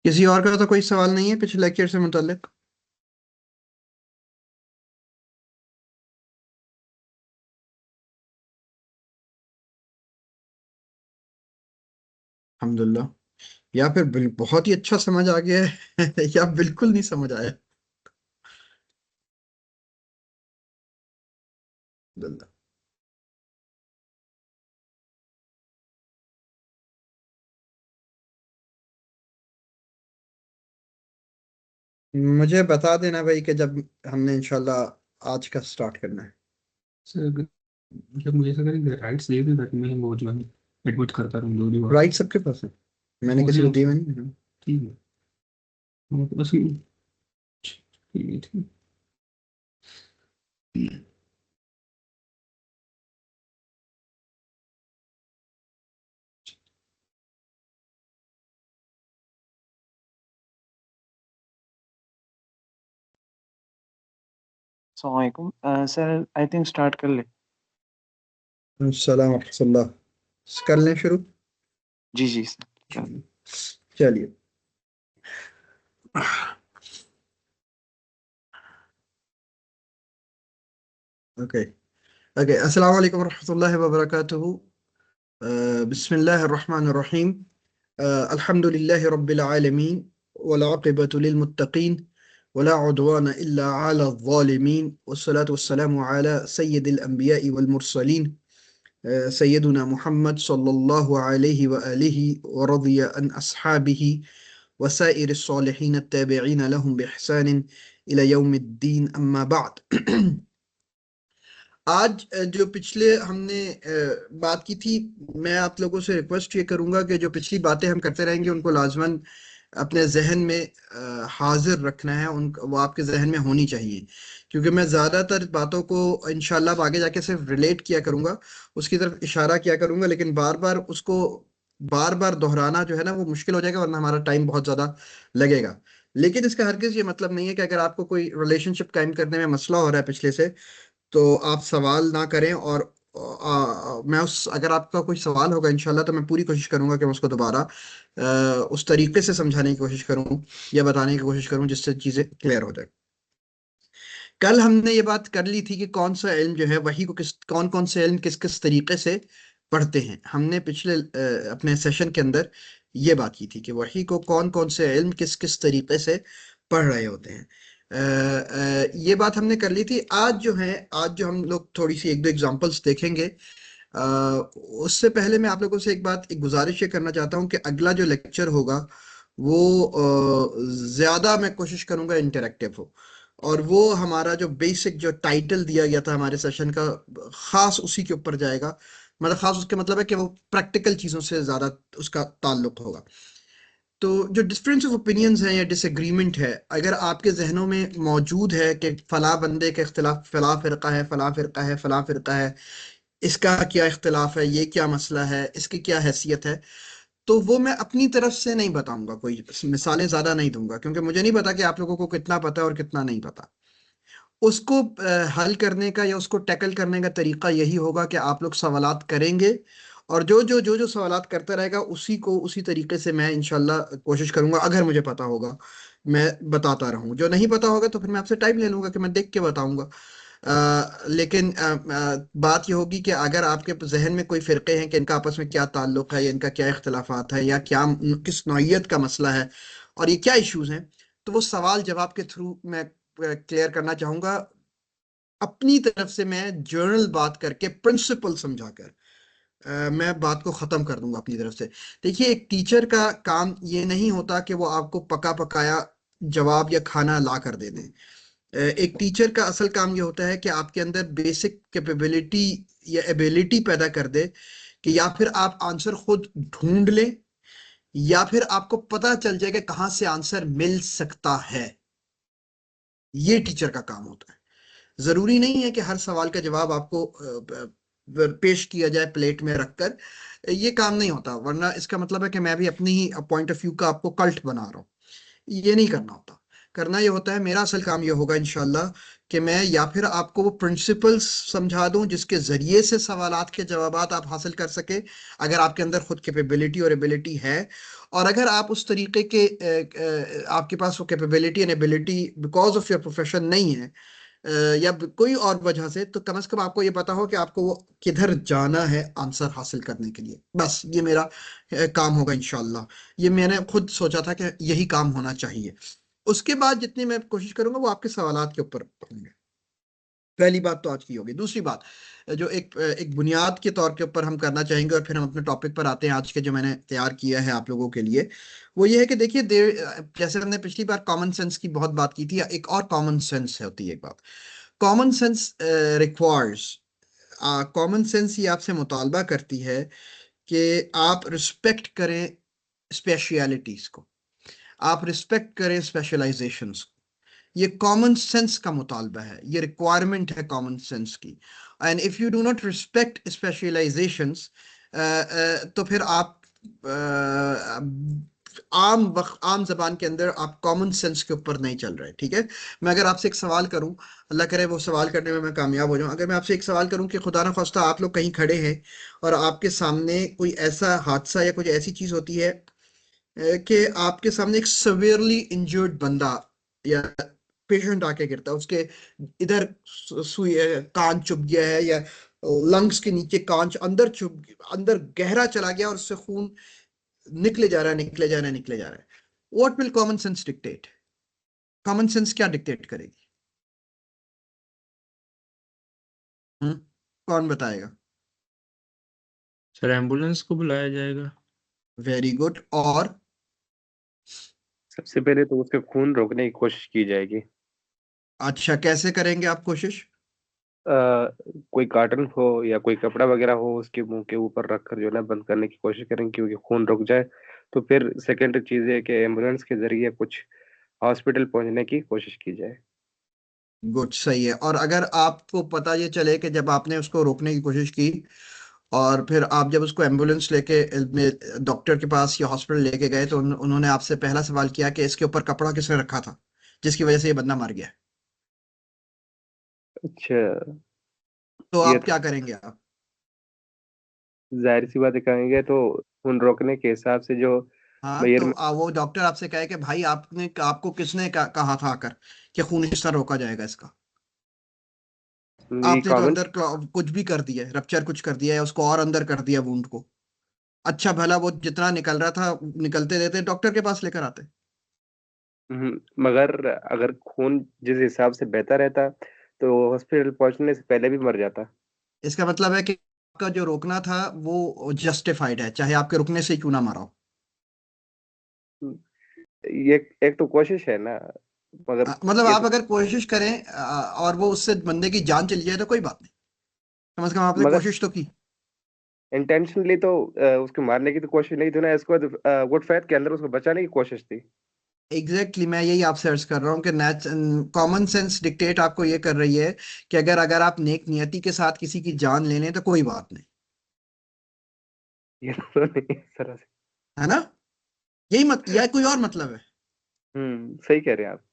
किसी और का तो कोई सवाल नहीं है पिछले लेक्चर से मुतालिक? अल्हम्दुलिल्लाह। या फिर बहुत ही अच्छा समझ आ गया है या बिल्कुल नहीं समझ आया? अल्हम्दुलिल्लाह। मुझे बता देना भाई कि जब हमने इंशाल्लाह आज का स्टार्ट करना है। सर मतलब मुझे ऐसा करेंगे, राइट्स दे दें ताकि मैं वो जो है एडमिट करता रहूँ दो दो बार। राइट सबके पास है, मैंने वो किसी है को वो। दिए नहीं है। ठीक है। हाँ, तो बस ठीक है, ठीक है। अस्सलामुअलैकुम सर, आई थिंक स्टार्ट कर ले। अस्सलाम वालेकुम। कर लें शुरू? जी जी सर। चलिए। ओके। ओके, अस्सलाम वालेकुम रहमतुल्लाहि व बरकातुहू। बिस्मिल्लाहिर रहमानिर रहीम। अल्हम्दुलिल्लाहि रब्बिल आलमीन वल आक़िबतु लिल मुत्तक़ीन वला उद्वाना इल्ला अला ज़ालिमीन वस्सलातु वस्सलामु अला सय्यिदिल अंबिया'i वल मुरसलीन सय्यदुना मुहम्मद सल्लल्लाहु अलैहि व आलिहि व रज़िया अन अस्हाबिही व साइरिस सालिहीन अत्ताबिईन लहुम बिइहसान इला यौमिद्दीन, अम्मा बाद। आज जो पिछले हमने बात की थी, मैं आप लोगों से रिक्वेस्ट ये करूंगा कि जो पिछली बातें हम करते रहेंगे उनको लाजमन अपने जहन में हाजिर रखना है, उन वो आपके जहन में होनी चाहिए, क्योंकि मैं ज़्यादातर बातों को इंशाल्लाह अब आगे जाके सिर्फ रिलेट किया करूंगा, उसकी तरफ इशारा किया करूंगा, लेकिन बार बार उसको बार बार दोहराना जो है ना वो मुश्किल हो जाएगा, वरना हमारा टाइम बहुत ज़्यादा लगेगा। लेकिन इसका हरगिज़ ये मतलब नहीं है कि अगर आपको कोई रिलेशनशिप कायम करने में मसला हो रहा है पिछले से, तो आप सवाल ना करें। और मैं उस अगर आपका कोई सवाल होगा इंशाल्लाह तो मैं पूरी कोशिश करूंगा कि मैं उसको दोबारा उस तरीके से समझाने की कोशिश करूं या बताने की कोशिश करूं जिससे चीज़ें क्लियर हो जाए। कल हमने ये बात कर ली थी कि कौन सा इल्म जो है वही को किस कौन कौन से इल्म किस किस तरीके से पढ़ते हैं। हमने पिछले अपने सेशन के अंदर ये बात की थी कि वही को कौन कौन से इल्म किस किस तरीके से पढ़ रहे होते हैं। ये बात हमने कर ली थी। आज जो हम लोग थोड़ी सी एक दो एग्जांपल्स देखेंगे। अ, उससे पहले मैं आप लोगों से एक गुजारिश ये करना चाहता हूँ कि अगला जो लेक्चर होगा वो ज़्यादा मैं कोशिश करूँगा इंटरेक्टिव हो, और वो हमारा जो बेसिक जो टाइटल दिया गया था हमारे सेशन का, ख़ास उसी के ऊपर जाएगा। मतलब ख़ास उसके मतलब है कि वो प्रैक्टिकल चीज़ों से ज़्यादा उसका ताल्लुक होगा। तो जो डिफरेंस ऑफ ओपिनियंस हैं या डिसएग्रीमेंट है, अगर आपके जहनों में मौजूद है कि फ़लाँ बंदे के इख्तिलाफ फ़लाँ फ़िरका है, फ़लाँ फ़िरका है, फ़लाँ फ़िरका है, इसका क्या इख्तिलाफ है, ये क्या मसला है, इसकी क्या हैसियत है, तो वो मैं अपनी तरफ से नहीं बताऊंगा, कोई मिसालें ज़्यादा नहीं दूंगा, क्योंकि मुझे नहीं पता कि आप लोगों को कितना पता है और कितना नहीं पता। उसको हल करने का या उसको टैकल करने का तरीका यही होगा कि आप लोग सवालात करेंगे, और जो सवालात करता रहेगा उसी को उसी तरीके से मैं इंशाल्लाह कोशिश करूंगा, अगर मुझे पता होगा मैं बताता रहूं। जो नहीं पता होगा तो फिर मैं आपसे टाइम ले लूंगा कि मैं देख के बताऊंगा। लेकिन बात ये होगी कि अगर आपके जहन में कोई फ़िरक़े हैं कि इनका आपस में क्या ताल्लुक़ है या इनका क्या इख्तिलाफ़ात है या क्या किस नौइयत का मसला है और ये क्या इश्यूज़ हैं, तो वो सवाल जवाब के थ्रू मैं क्लियर करना चाहूँगा। अपनी तरफ से मैं जर्नल बात करके प्रिंसिपल समझाकर मैं बात को ख़त्म कर दूंगा अपनी तरफ से। देखिए, एक टीचर का काम ये नहीं होता कि वो आपको पका पकाया जवाब या खाना ला कर दे दें। एक टीचर का असल काम ये होता है कि आपके अंदर बेसिक कैपेबिलिटी या एबिलिटी पैदा कर दे कि या फिर आप आंसर खुद ढूंढ लें या फिर आपको पता चल जाए कि कहाँ से आंसर मिल सकता है। ये टीचर का काम होता है। ज़रूरी नहीं है कि हर सवाल का जवाब आपको पेश किया जाए प्लेट में रखकर। ये काम नहीं होता, वरना इसका मतलब है कि मैं भी अपनी ही पॉइंट ऑफ व्यू का आपको कल्ट बना रहा हूँ। ये नहीं करना होता। करना ये होता है, मेरा असल काम ये होगा इंशाल्लाह कि मैं या फिर आपको वो प्रिंसिपल्स समझा दूं जिसके जरिए से सवालात के जवाबात आप हासिल कर सके, अगर आपके अंदर खुद कैपेबिलिटी और एबिलिटी है। और अगर आप उस तरीके के आपके पास वो capability and ability because of your profession नहीं है, या कोई और वजह से, तो कम से कम आपको ये पता हो कि आपको वो किधर जाना है आंसर हासिल करने के लिए। बस ये मेरा काम होगा इंशाल्लाह। ये मैंने खुद सोचा था कि यही काम होना चाहिए। उसके बाद जितनी मैं कोशिश करूंगा वो आपके सवालात के ऊपर होंगे। पहली बात तो आज की होगी। दूसरी बात जो एक बुनियाद के तौर के ऊपर हम करना चाहेंगे, और फिर हम अपने टॉपिक पर आते हैं आज के, जो मैंने तैयार किया है आप लोगों के लिए। वो ये है कि देखिए, देर जैसे हमने पिछली बार कॉमन सेंस की बहुत बात की थी, एक और कॉमन सेंस होती है एक बात। Common sense requires, common sense ये आपसे मुतालबा करती है कि आप रिस्पेक्ट करें स्पेशलिटीज को, आप रिस्पेक्ट करें स्पेशलाइजेशंस को। ये कॉमन सेंस का मुतालबा है, ये रिक्वायरमेंट है कॉमन सेंस की। And if you do not respect specialisations, तो फिर आप आम जबान के अंदर आप कॉमन सेंस के ऊपर नहीं चल रहे। ठीक है, मैं अगर आपसे एक सवाल करूं, अल्लाह करे वो सवाल करने में मैं कामयाब हो जाऊं, अगर मैं आपसे एक सवाल करूं कि खुदा ना खास्ता आप लोग कहीं खड़े हैं और आपके सामने कोई ऐसा हादसा या कुछ ऐसी चीज होती है कि आपके सामने एक सवेयरली इंजर्ड बंदा या पेशेंट आके गिरता है, उसके इधर सुई कान चुभ गया है, या लंग्स के नीचे कांच अंदर चुभ, अंदर गहरा चला गया और उससे खून निकले जा रहा है, निकले जा रहा है, निकले जा रहा है। What will common sense dictate? Common sense क्या डिक्टेट करेगी? हम्म, कौन बताएगा? सर एम्बुलेंस को बुलाया जाएगा। Very good. और सबसे पहले तो उसके खून रोकने की कोशिश की जाएगी। अच्छा, कैसे करेंगे आप कोशिश? कोई कार्टन हो या कोई कपड़ा वगैरह हो उसके मुंह के ऊपर रखकर जो है ना बंद करने की कोशिश करेंगे क्योंकि खून रुक जाए। तो फिर सेकेंड चीज है कि एम्बुलेंस के जरिए कुछ हॉस्पिटल पहुंचने की कोशिश की जाए। गुड, सही है। और अगर आपको पता ये चले कि जब आपने उसको रोकने की कोशिश की और फिर आप जब उसको एम्बुलेंस लेके डॉक्टर के पास या हॉस्पिटल लेके गए, तो उन्होंने आपसे पहला सवाल किया कि इसके ऊपर कपड़ा किसने रखा था जिसकी वजह से ये बंदा मर गया, अच्छा। तो ये आप तो क्या करेंगे आप? जाहिर सी बात है, कहेंगे तो खून रोकने के हिसाब से जो हाँ, मेयर तो वो डॉक्टर आपसे कहे कि भाई आपको किसने कहा था आकर कि खून इस तरह रोका जाएगा इसका? ये आपने तो कॉमन अंदर कुछ भी कर दिया है, रप्चर कुछ कर दिया है, उसको और अंदर कर दिया वुंड को। अच्छा भला वो जितना निकल रहा था निकलते देते डॉक्टर के पास लेकर आते। मगर अगर खून जिस हिसाब से बहता रहता तो हॉस्पिटल पहुंचने से पहले भी मर जाता। इसका मतलब है कि आपका जो रोकना था वो जस्टिफाइड है, चाहे आपके रुकने से ही क्यों ना मारा हो। ये एक तो कोशिश है ना, मगर मतलब ये आप तो अगर कोशिश करें और वो उससे बंदे की जान चली जाए तो कोई बात नहीं, कम से कम आपने मगर कोशिश तो की। इंटेंशनली तो उसको मारने की तो कोशिश नहीं थी ना, इसको गुड फेथ के अंदर उसको बचाने की कोशिश थी। एग्जैक्टली मैं यही आपसे अर्ज कर रहा हूँ कि कॉमन सेंस डिक्टेट आपको ये कर रही है कि अगर अगर आप नेक नियति के साथ किसी की जान ले लें तो कोई बात नहीं। ये तो नहीं है इस तरह से। है ना? यही मत या कोई और मतलब है? सही कह रहे हैं आप।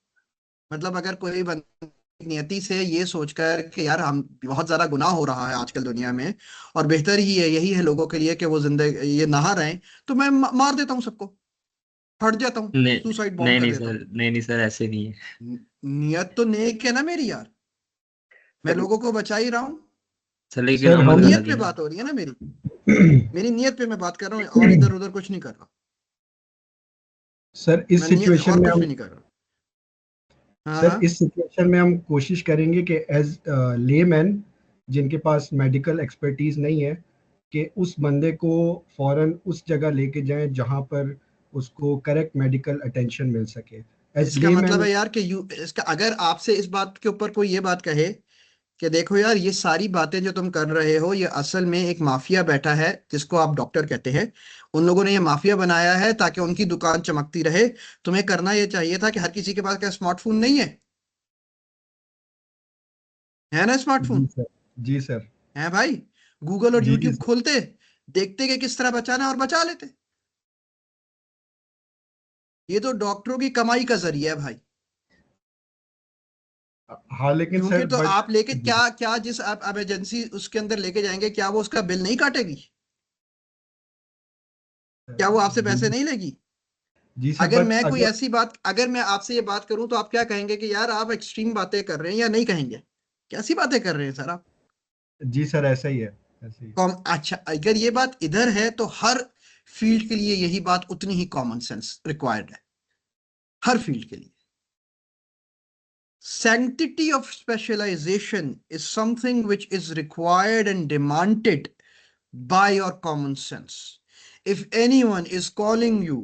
मतलब अगर कोई बंदा नियति से ये सोचकर कि यार हम बहुत ज्यादा गुनाह हो रहा है आजकल दुनिया में और बेहतर ही है, यही है लोगों के लिए कि वो जिंदगी ये नहा रहे हैं, तो मैं मार देता हूँ सबको, हट जाता हूँ, नहीं सुसाइड बॉम्ब नहीं कर नहीं देता सर, हूँ। नहीं नहीं सर, ऐसे नहीं है। नियत तो नेक है ना मेरी यार, मैं सर लोगों को बचा ही रहा हूँ। सर लेकिन सर अमल हम नियत अलग पे है ना। बात हो रही है ना मेरी, मेरी नियत पे मैं बात कर रहा हूँ और इधर उधर कुछ नहीं कर रहा। सर इस मैं नियत सिचुएशन और में कुछ भी हम नहीं कर रहा। हाँ सर हाँ। इस सिचुएशन में हम कोशिश करेंगे कि एज लेमैन जिनके पास मेडिकल एक्सपर्टीज नहीं है कि उस बंदे को फौरन उस जगह लेके जाएं जहां पर उसको करेक्ट मेडिकल अटेंशन मिल सके एज इसका मतलब लेमैन। है यार कि इसका अगर आपसे इस बात के ऊपर कोई ये बात कहे कि देखो यार ये सारी बातें जो तुम कर रहे हो ये असल में एक माफिया बैठा है जिसको आप डॉक्टर कहते हैं, उन लोगों ने ये माफिया बनाया है ताकि उनकी दुकान चमकती रहे, तुम्हें करना ये चाहिए था कि हर किसी के पास क्या स्मार्टफोन नहीं है ना जी स्मार्टफोन? सर। जी सर। है भाई, गूगल और जी यूट्यूब सर। खोलते, देखते कि किस तरह बचाना है और बचा लेते। ये तो डॉक्टरों की कमाई का जरिया है भाई। हाँ लेकिन क्योंकि सर तो बट आप लेके क्या क्या जिस आप इमरजेंसी उसके अंदर लेके जाएंगे, क्या वो उसका बिल नहीं काटेगी? क्या वो आपसे जी पैसे नहीं लेगी? जी सर, अगर बट मैं कोई अगर ऐसी बात, अगर मैं आपसे ये बात करूं तो आप क्या कहेंगे कि यार आप एक्सट्रीम बातें कर रहे हैं, या नहीं कहेंगे? कैसी बातें कर रहे हैं सर आप? जी सर ऐसा ही है, ऐसा ही है। अच्छा, अगर ये बात इधर है तो हर फील्ड के लिए यही बात उतनी ही कॉमन सेंस रिक्वायर्ड है, हर फील्ड के लिए। Sanctity of specialization is something which is required and demanded by your common sense. If anyone is calling you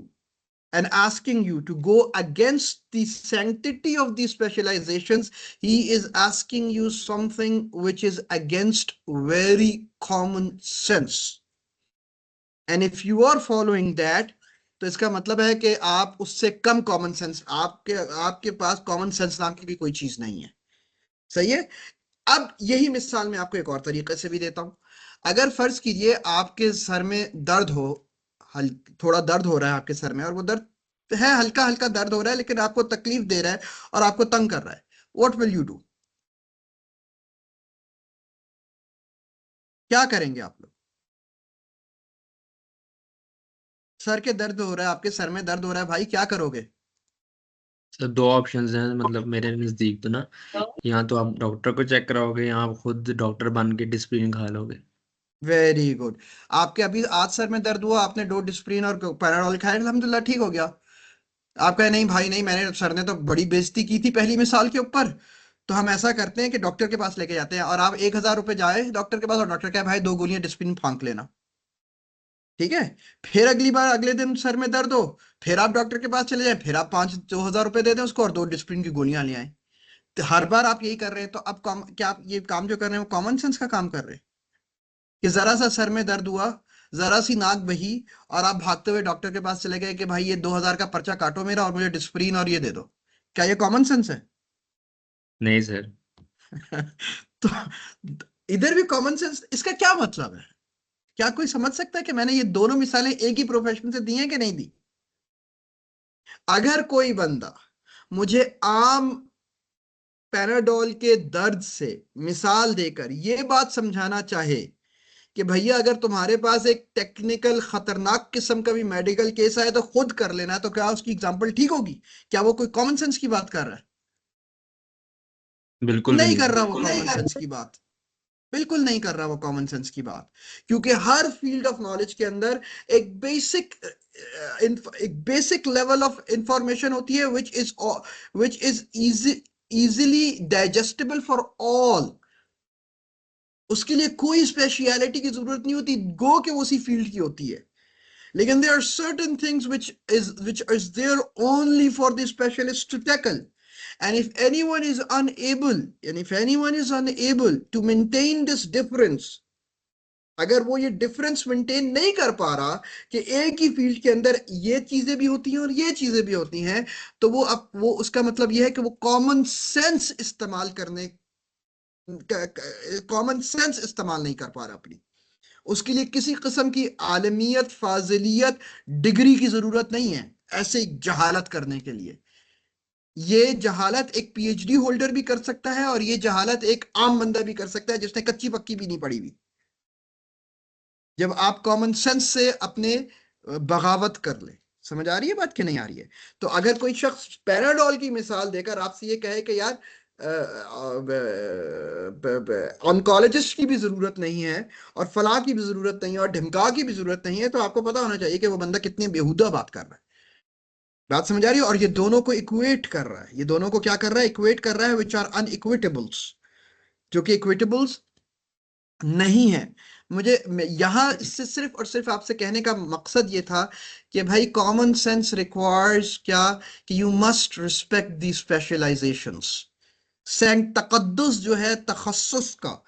and asking you to go against the sanctity of these specializations, he is asking you something which is against very common sense. And if you are following that, तो इसका मतलब है कि आप उससे कम common sense, आपके आपके पास common sense नाम की भी कोई चीज नहीं है। सही है। अब यही मिसाल मैं आपको एक और तरीके से भी देता हूं। अगर फर्ज कीजिए आपके सर में दर्द हो, थोड़ा दर्द हो रहा है आपके सर में, और वो दर्द है, हल्का हल्का दर्द हो रहा है, लेकिन आपको तकलीफ दे रहा है और आपको तंग कर रहा है, व्हाट विल यू डू? क्या करेंगे आप लोग? सर के दर्द हो रहा है, आपके सर में दर्द हो रहा है भाई, क्या करोगे? सर दो ऑप्शंस हैं मतलब मेरे नजदीक तो ना, यहाँ तो आप डॉक्टर को चेक कराओगे या आप खुद डॉक्टर बन के डिस्प्रिन खा लोगे। Very good. आपके अभी आज सर में दर्द हुआ, आपने दो डिस्प्रिन और पैराडोल खाया, अल्हम्दुलिल्लाह ठीक हो गया। आप कहे नहीं भाई नहीं, मैंने सर ने तो बड़ी बेइज्जती की थी पहली मिसाल के ऊपर। तो हम ऐसा करते हैं कि डॉक्टर के पास लेके जाते हैं, और आप 1,000 रुपए जाए डॉक्टर के पास, और डॉक्टर कहे भाई 2 गोलियां डिस्प्रिन फांक लेना, ठीक है। फिर अगली बार अगले दिन सर में दर्द हो, फिर आप डॉक्टर के पास चले जाए, फिर आप 2,000 रुपए दे दें उसको और 2 डिस्प्रिन की गोलियां ले आए। तो हर बार आप यही कर रहे हैं, तो अब क्या आप ये काम जो कर रहे हैं वो कॉमन सेंस का काम कर रहे हैं? कि जरा सा सर में दर्द हुआ, जरा सी नाक बही, और आप भागते हुए डॉक्टर के पास चले गए कि भाई ये 2,000 का पर्चा काटो मेरा और मुझे डिस्प्रिन और ये दे दो। क्या ये कॉमन सेंस है? नहीं सर। तो इधर भी कॉमन सेंस, इसका क्या मतलब है? क्या कोई समझ सकता है कि मैंने ये दोनों मिसालें एक ही प्रोफेशन से दी हैं कि नहीं दी? अगर कोई बंदा मुझे आम पैराडोल के दर्द से मिसाल देकर ये बात समझाना चाहे कि भैया अगर तुम्हारे पास एक टेक्निकल खतरनाक किस्म का भी मेडिकल केस आए तो खुद कर लेना, तो क्या उसकी एग्जांपल ठीक होगी? क्या वो कोई कॉमन सेंस की बात कर रहा है? बिल्कुल भी नहीं नहीं कर सर। रहा वो कॉमन सेंस की बात, बिल्कुल नहीं कर रहा वो कॉमन सेंस की बात। क्योंकि हर फील्ड ऑफ नॉलेज के अंदर एक बेसिक लेवल ऑफ इंफॉर्मेशन होती है which is easily digestible for all. उसके लिए कोई स्पेशलिटी की जरूरत नहीं होती, गो के उसी फील्ड की होती है। लेकिन there are certain things which is there only for the specialist to tackle. And if anyone is unable to maintain this difference, अगर वो ये डिफरेंस मेंटेन नहीं कर पा रहा कि एक ही फील्ड के अंदर ये चीजें भी होती हैं और ये चीजें भी होती हैं, तो वो उसका मतलब ये है कि वो कॉमन सेंस इस्तेमाल नहीं कर पा रहा अपनी। उसके लिए किसी किस्म की आलमियत, फाजिलियत, डिग्री की जरूरत नहीं है ऐसे जहालत करने के लिए। ये जहालत एक पीएचडी होल्डर भी कर सकता है, और ये जहालत एक आम बंदा भी कर सकता है जिसने कच्ची पक्की भी नहीं पढ़ी हुई, जब आप कॉमन सेंस से अपने बगावत कर ले। समझ आ रही है बात कि नहीं आ रही है? तो अगर कोई शख्स पैराडोल की मिसाल देकर आपसे ये कहे कि यार ऑन्कोलॉजिस्ट की भी जरूरत नहीं है और फलाह की भी जरूरत नहीं है और ढिमका की भी जरूरत नहीं है, तो आपको पता होना चाहिए कि वो बंदा कितनी बेहुदा बात कर रहा है। बात समझ आ रही है? और ये दोनों को इक्वेट कर रहा है, ये दोनों को क्या कर रहा है? इक्वेट कर रहा है, विच आर अनइक्विटेबल्स, जो कि इक्विटेबल्स नहीं है। यहां इससे सिर्फ और सिर्फ आपसे कहने का मकसद ये था कि भाई कॉमन सेंस रिक्वायर्स क्या, कि you must respect the specializations. तकद्दुस जो है तखस्सुस का,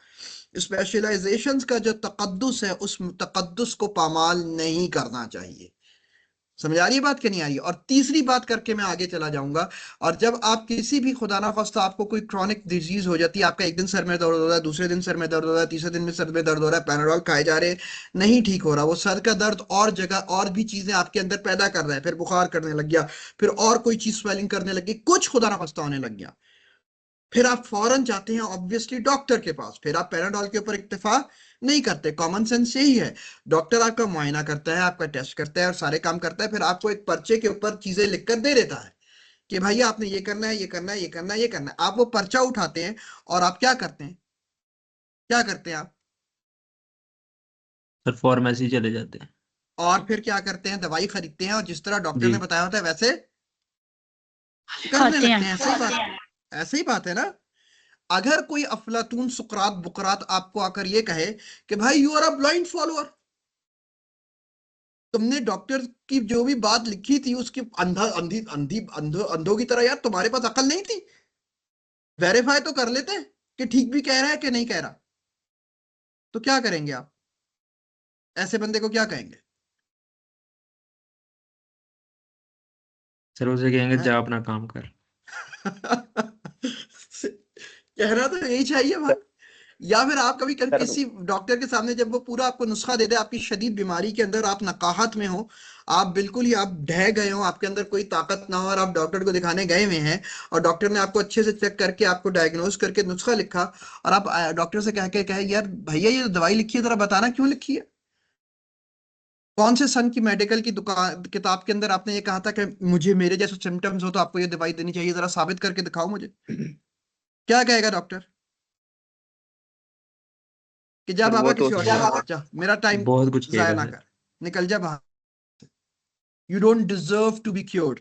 स्पेशलाइजेशंस का जो तकद्दुस है, उस तकद्दुस को पामाल नहीं करना चाहिए। समझ आ रही है बात कि नहीं आ रही है? और तीसरी बात करके मैं आगे चला जाऊंगा। और जब आप किसी भी खुदा ना खास्ता आपको कोई क्रॉनिक डिजीज हो जाती है, आपका एक दिन सर में दर्द हो रहा है, दूसरे दिन सर में दर्द हो रहा है, तीसरे दिन में सर में दर्द हो रहा है, पैराडोल खाए जा रहे हैं, नहीं ठीक हो रहा, वो सर का दर्द और जगह और भी चीजें आपके अंदर पैदा कर रहा है, फिर बुखार करने लग गया, फिर और कोई चीज स्वेलिंग करने लगी, कुछ खुदा ना खास्ता होने लग गया, फिर आप फौरन जाते हैं ऑब्वियसली डॉक्टर के पास, फिर आप पैराडॉल के ऊपर इक्तफा नहीं करते। कॉमन सेंस यही है, डॉक्टर आपका मुआयना करता है, आपका टेस्ट करता है और सारे काम करता है, फिर आपको एक पर्चे के ऊपर चीजें लिखकर दे देता है कि भाई आपने ये करना है, ये करना है, ये करना है, ये करना है। आप वो पर्चा उठाते हैं और आप क्या करते हैं, क्या करते हैं आप? सर फार्मेसी चले जाते हैं। और फिर क्या करते हैं, दवाई खरीदते हैं और जिस तरह डॉक्टर जी ने बताया होता है वैसे करने खाते लगते हैं। हैं। ऐसे ही बात, ऐसे ही बात है ना। अगर कोई अफलातून सुकरात बुकरात आपको आकर ये कहे कि भाई you are a blind follower, तुमने डॉक्टर की जो भी बात लिखी थी उसकी अंधा अंधी अंधी अंधों की तरह, यार तुम्हारे पास अकल नहीं थी, वेरीफाई तो कर लेते कि ठीक भी कह रहा है कि नहीं कह रहा। तो क्या करेंगे आप, ऐसे बंदे को क्या कहेंगे? सर उसे कहेंगे हैं? जा अपना काम कर। कहना तो यही चाहिए भाई। या फिर आप कभी सर किसी डॉक्टर के सामने जब वो पूरा आपको नुस्खा दे दे, आपकी शदीद बीमारी के अंदर आप नकाहत में हो, आप बिल्कुल ही आप ढह गए हो, आपके अंदर कोई ताकत ना हो और आप डॉक्टर को दिखाने गए हुए हैं और डॉक्टर ने आपको अच्छे से चेक करके आपको डायग्नोज करके नुस्खा लिखा और आप डॉक्टर से कह के कहे यार भैया ये दवाई लिखी है, जरा बताना क्यों लिखी है? कौन से सन की मेडिकल की दुकान किताब के अंदर आपने ये कहा था कि मुझे मेरे जैसे सिम्टम्स हो तो आपको ये दवाई देनी चाहिए, जरा साबित करके दिखाओ मुझे। क्या कहेगा डॉक्टर कि जा सर बाबा वो तो किसी और जगह जा, मेरा टाइम बहुत कुछ जाया कहेगा ना सर। कर, निकल जा बाहर, you don't deserve to be cured,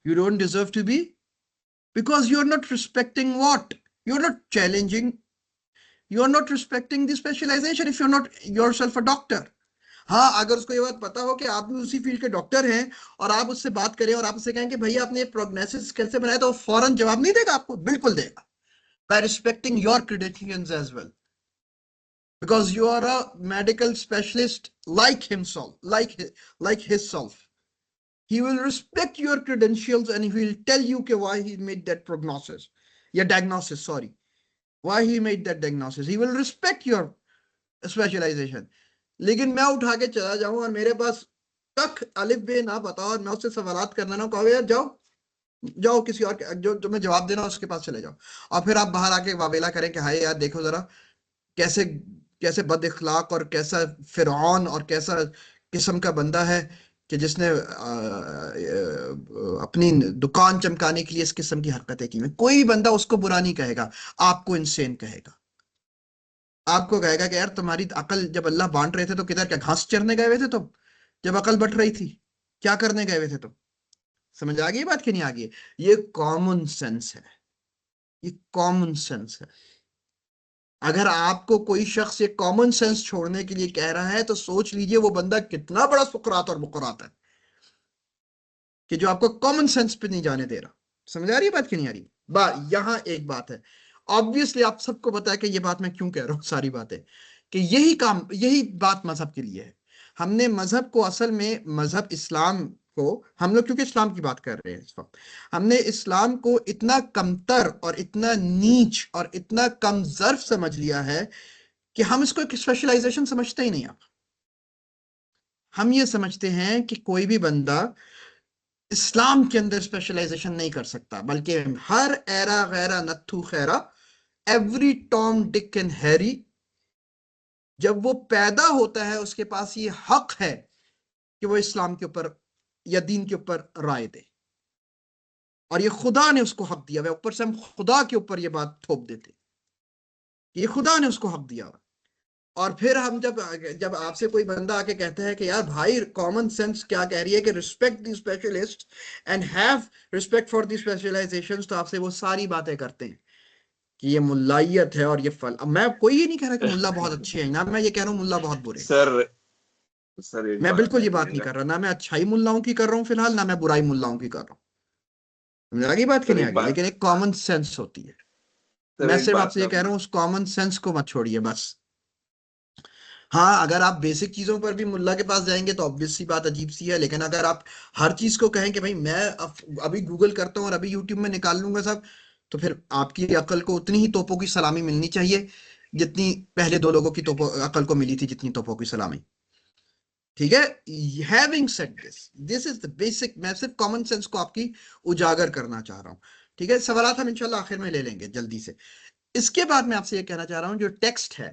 you don't deserve to be, because you're not respecting what, you're not challenging, you're not respecting the specialization if you're not yourself a doctor. हाँ, अगर उसको ये बात पता हो कि आप भी उसी फील्ड के डॉक्टर हैं और आप उससे बात करें और आप उससे कहें कि भैया आपने प्रोग्नोसिस कैसे बनाया, तो वो फौरन जवाब नहीं देगा आपको, बिल्कुल देगा, by respecting your credentials as well, because you are a medical specialist like himself, like his self. He will respect your credentials and he will tell you why he made that prognosis, your diagnosis, sorry, why he made that diagnosis. He will respect your specialization. लेकिन मैं उठा के चला जाऊं और मेरे पास तक अलिफ बे ना पता और मैं उससे सवालात करना ना कहो यार जाओ जाओ किसी और जो तुम्हें जवाब देना उसके पास चले जाओ, और फिर आप बाहर आके वावेला करें कि हाय यार देखो जरा कैसे कैसे बद इखलाक और कैसा फिरौन और कैसा किस्म का बंदा है कि जिसने अपनी दुकान चमकाने के लिए इस किस्म की हरकतें की। में कोई बंदा उसको बुरा नहीं कहेगा, आपको इंसेन कहेगा, आपको कहेगा कि यार तुम्हारी अकल जब अल्लाह बांट रहे थे तो किधर, क्या घास चरने गए हुए थे तुम? जब अकल बट रही थी क्या करने गए हुए थे तुम? समझ आ गई बात कि नहीं आ गई? ये कॉमन सेंस है, ये कॉमन सेंस है। अगर आपको कोई शख्स ये कॉमन सेंस छोड़ने के लिए कह रहा है तो सोच लीजिए वो बंदा कितना बड़ा सुकरात और मुकरात है कि जो आपको कॉमन सेंस पे नहीं जाने दे रहा। समझ आ रही है बात कि नहीं आ रही? यहां एक बात है, ऑब्वियसली आप सबको पता है कि ये बात मैं क्यों कह रहा हूं, सारी बातें कि यही बात मजहब के लिए है। हमने मजहब को असल में, मजहब इस्लाम को हम लोग क्योंकि इस्लाम की बात कर रहे हैं इस वक्त, हमने इस्लाम को इतना कमतर और इतना नीच और इतना कम ज़र्फ समझ लिया है कि हम इसको एक स्पेशलाइजेशन समझते ही नहीं। आप हम ये समझते हैं कि कोई भी बंदा इस्लाम के अंदर स्पेशलाइजेशन नहीं कर सकता, बल्कि हर एरा गैरा नत्थु खैरा, every Tom Dick and Harry, जब वो पैदा होता है उसके पास ये हक है कि वो इस्लाम के ऊपर या दीन के ऊपर राय दे, और ये खुदा ने उसको हक दिया हुआ। ऊपर से हम खुदा के ऊपर ये बात थोप देते, ये खुदा ने उसको हक दिया हुआ। और फिर हम जब आपसे कोई बंदा आके कहता है कि यार भाई कॉमन सेंस क्या कह रही है कि respect the specialist and have respect for the specialisations, तो आपसे वो सारी बातें करते हैं कि ये मुल्लायत है और ये फल। अब मैं कोई ये नहीं कह रहा कि मुल्ला बहुत अच्छे हैं, ना मैं ये कह रहा हूँ मुल्ला बहुत बुरे हैं। सर एक मैं बात बिल्कुल ये बात कहिएगा। नहीं कर रहा, ना मैं अच्छाई मुल्लाओं की कर रहा हूँ फिलहाल, ना मैं बुराई मुल्लाओं की कर रहा हूँ। समझ आ गई बात कि सर नहीं आ एक गई? बात लेकिन एक कॉमन सेंस होती है। सर मैं एक सिर्फ बात आपसे ये आप कह रहा हूँ उस कॉमन सेंस को मत छोड़िए बस। हाँ, अगर आप बेसिक चीजों पर भी मुल्ला के पास जाएंगे तो ऑब्वियस सी बात अजीब सी है, लेकिन अगर आप हर चीज को कहें कि भाई मैं अभी गूगल करता हूँ और अभी यूट्यूब में निकाल लूंगा सब, तो फिर आपकी अकल को उतनी ही तोपों की सलामी मिलनी चाहिए जितनी पहले दो लोगों की अकल को मिली थी, जितनी तोपों की सलामी। ठीक है, having said this is the basic, मैं सिर्फ कॉमन सेंस को आपकी उजागर करना चाह रहा हूँ। ठीक है, सवालात हम इंशाल्लाह आखिर में ले लेंगे जल्दी से। इसके बाद मैं आपसे ये कहना चाह रहा हूँ, जो टेक्स्ट है,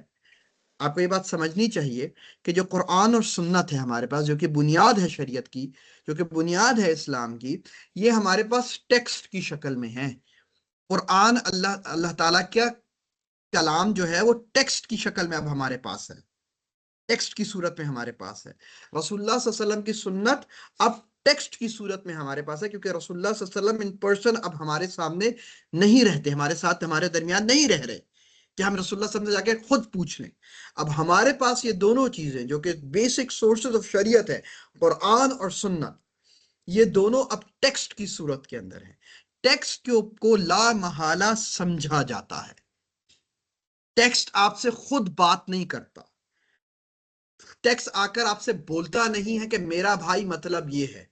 आपको ये बात समझनी चाहिए कि जो कुरान और सुन्नत है हमारे पास, जो कि बुनियाद है शरीयत की, जो कि बुनियाद है इस्लाम की, ये हमारे पास टेक्स्ट की शक्ल में है। कुरान अल्लाह ताला का कलाम जो है वो टेक्स्ट की शक्ल में अब हमारे पास है, टेक्स्ट की सूरत में हमारे पास है। रसूलुल्लाह सल्लल्लाहु अलैहि वसल्लम की सुन्नत अब टेक्स्ट की सूरत में हमारे पास है, क्योंकि रसूलुल्लाह सल्लल्लाहु अलैहि वसल्लम इन पर्सन अब हमारे सामने नहीं रहते, हमारे साथ, हमारे दरमियान नहीं रह रहे कि हम रसूलुल्लाह सल्लल्लाहु अलैहि वसल्लम से जाके खुद पूछ लें। अब हमारे पास ये दोनों चीजें जो कि बेसिक सोर्सेज ऑफ शरीयत है, कुरान और सुन्नत, ये दोनों अब टेक्स्ट की सूरत के अंदर है। टेक्स्ट को ला महाला समझा जाता है। टेक्स्ट आपसे खुद बात नहीं करता, टेक्स्ट आकर आपसे बोलता नहीं है कि मेरा भाई मतलब ये है।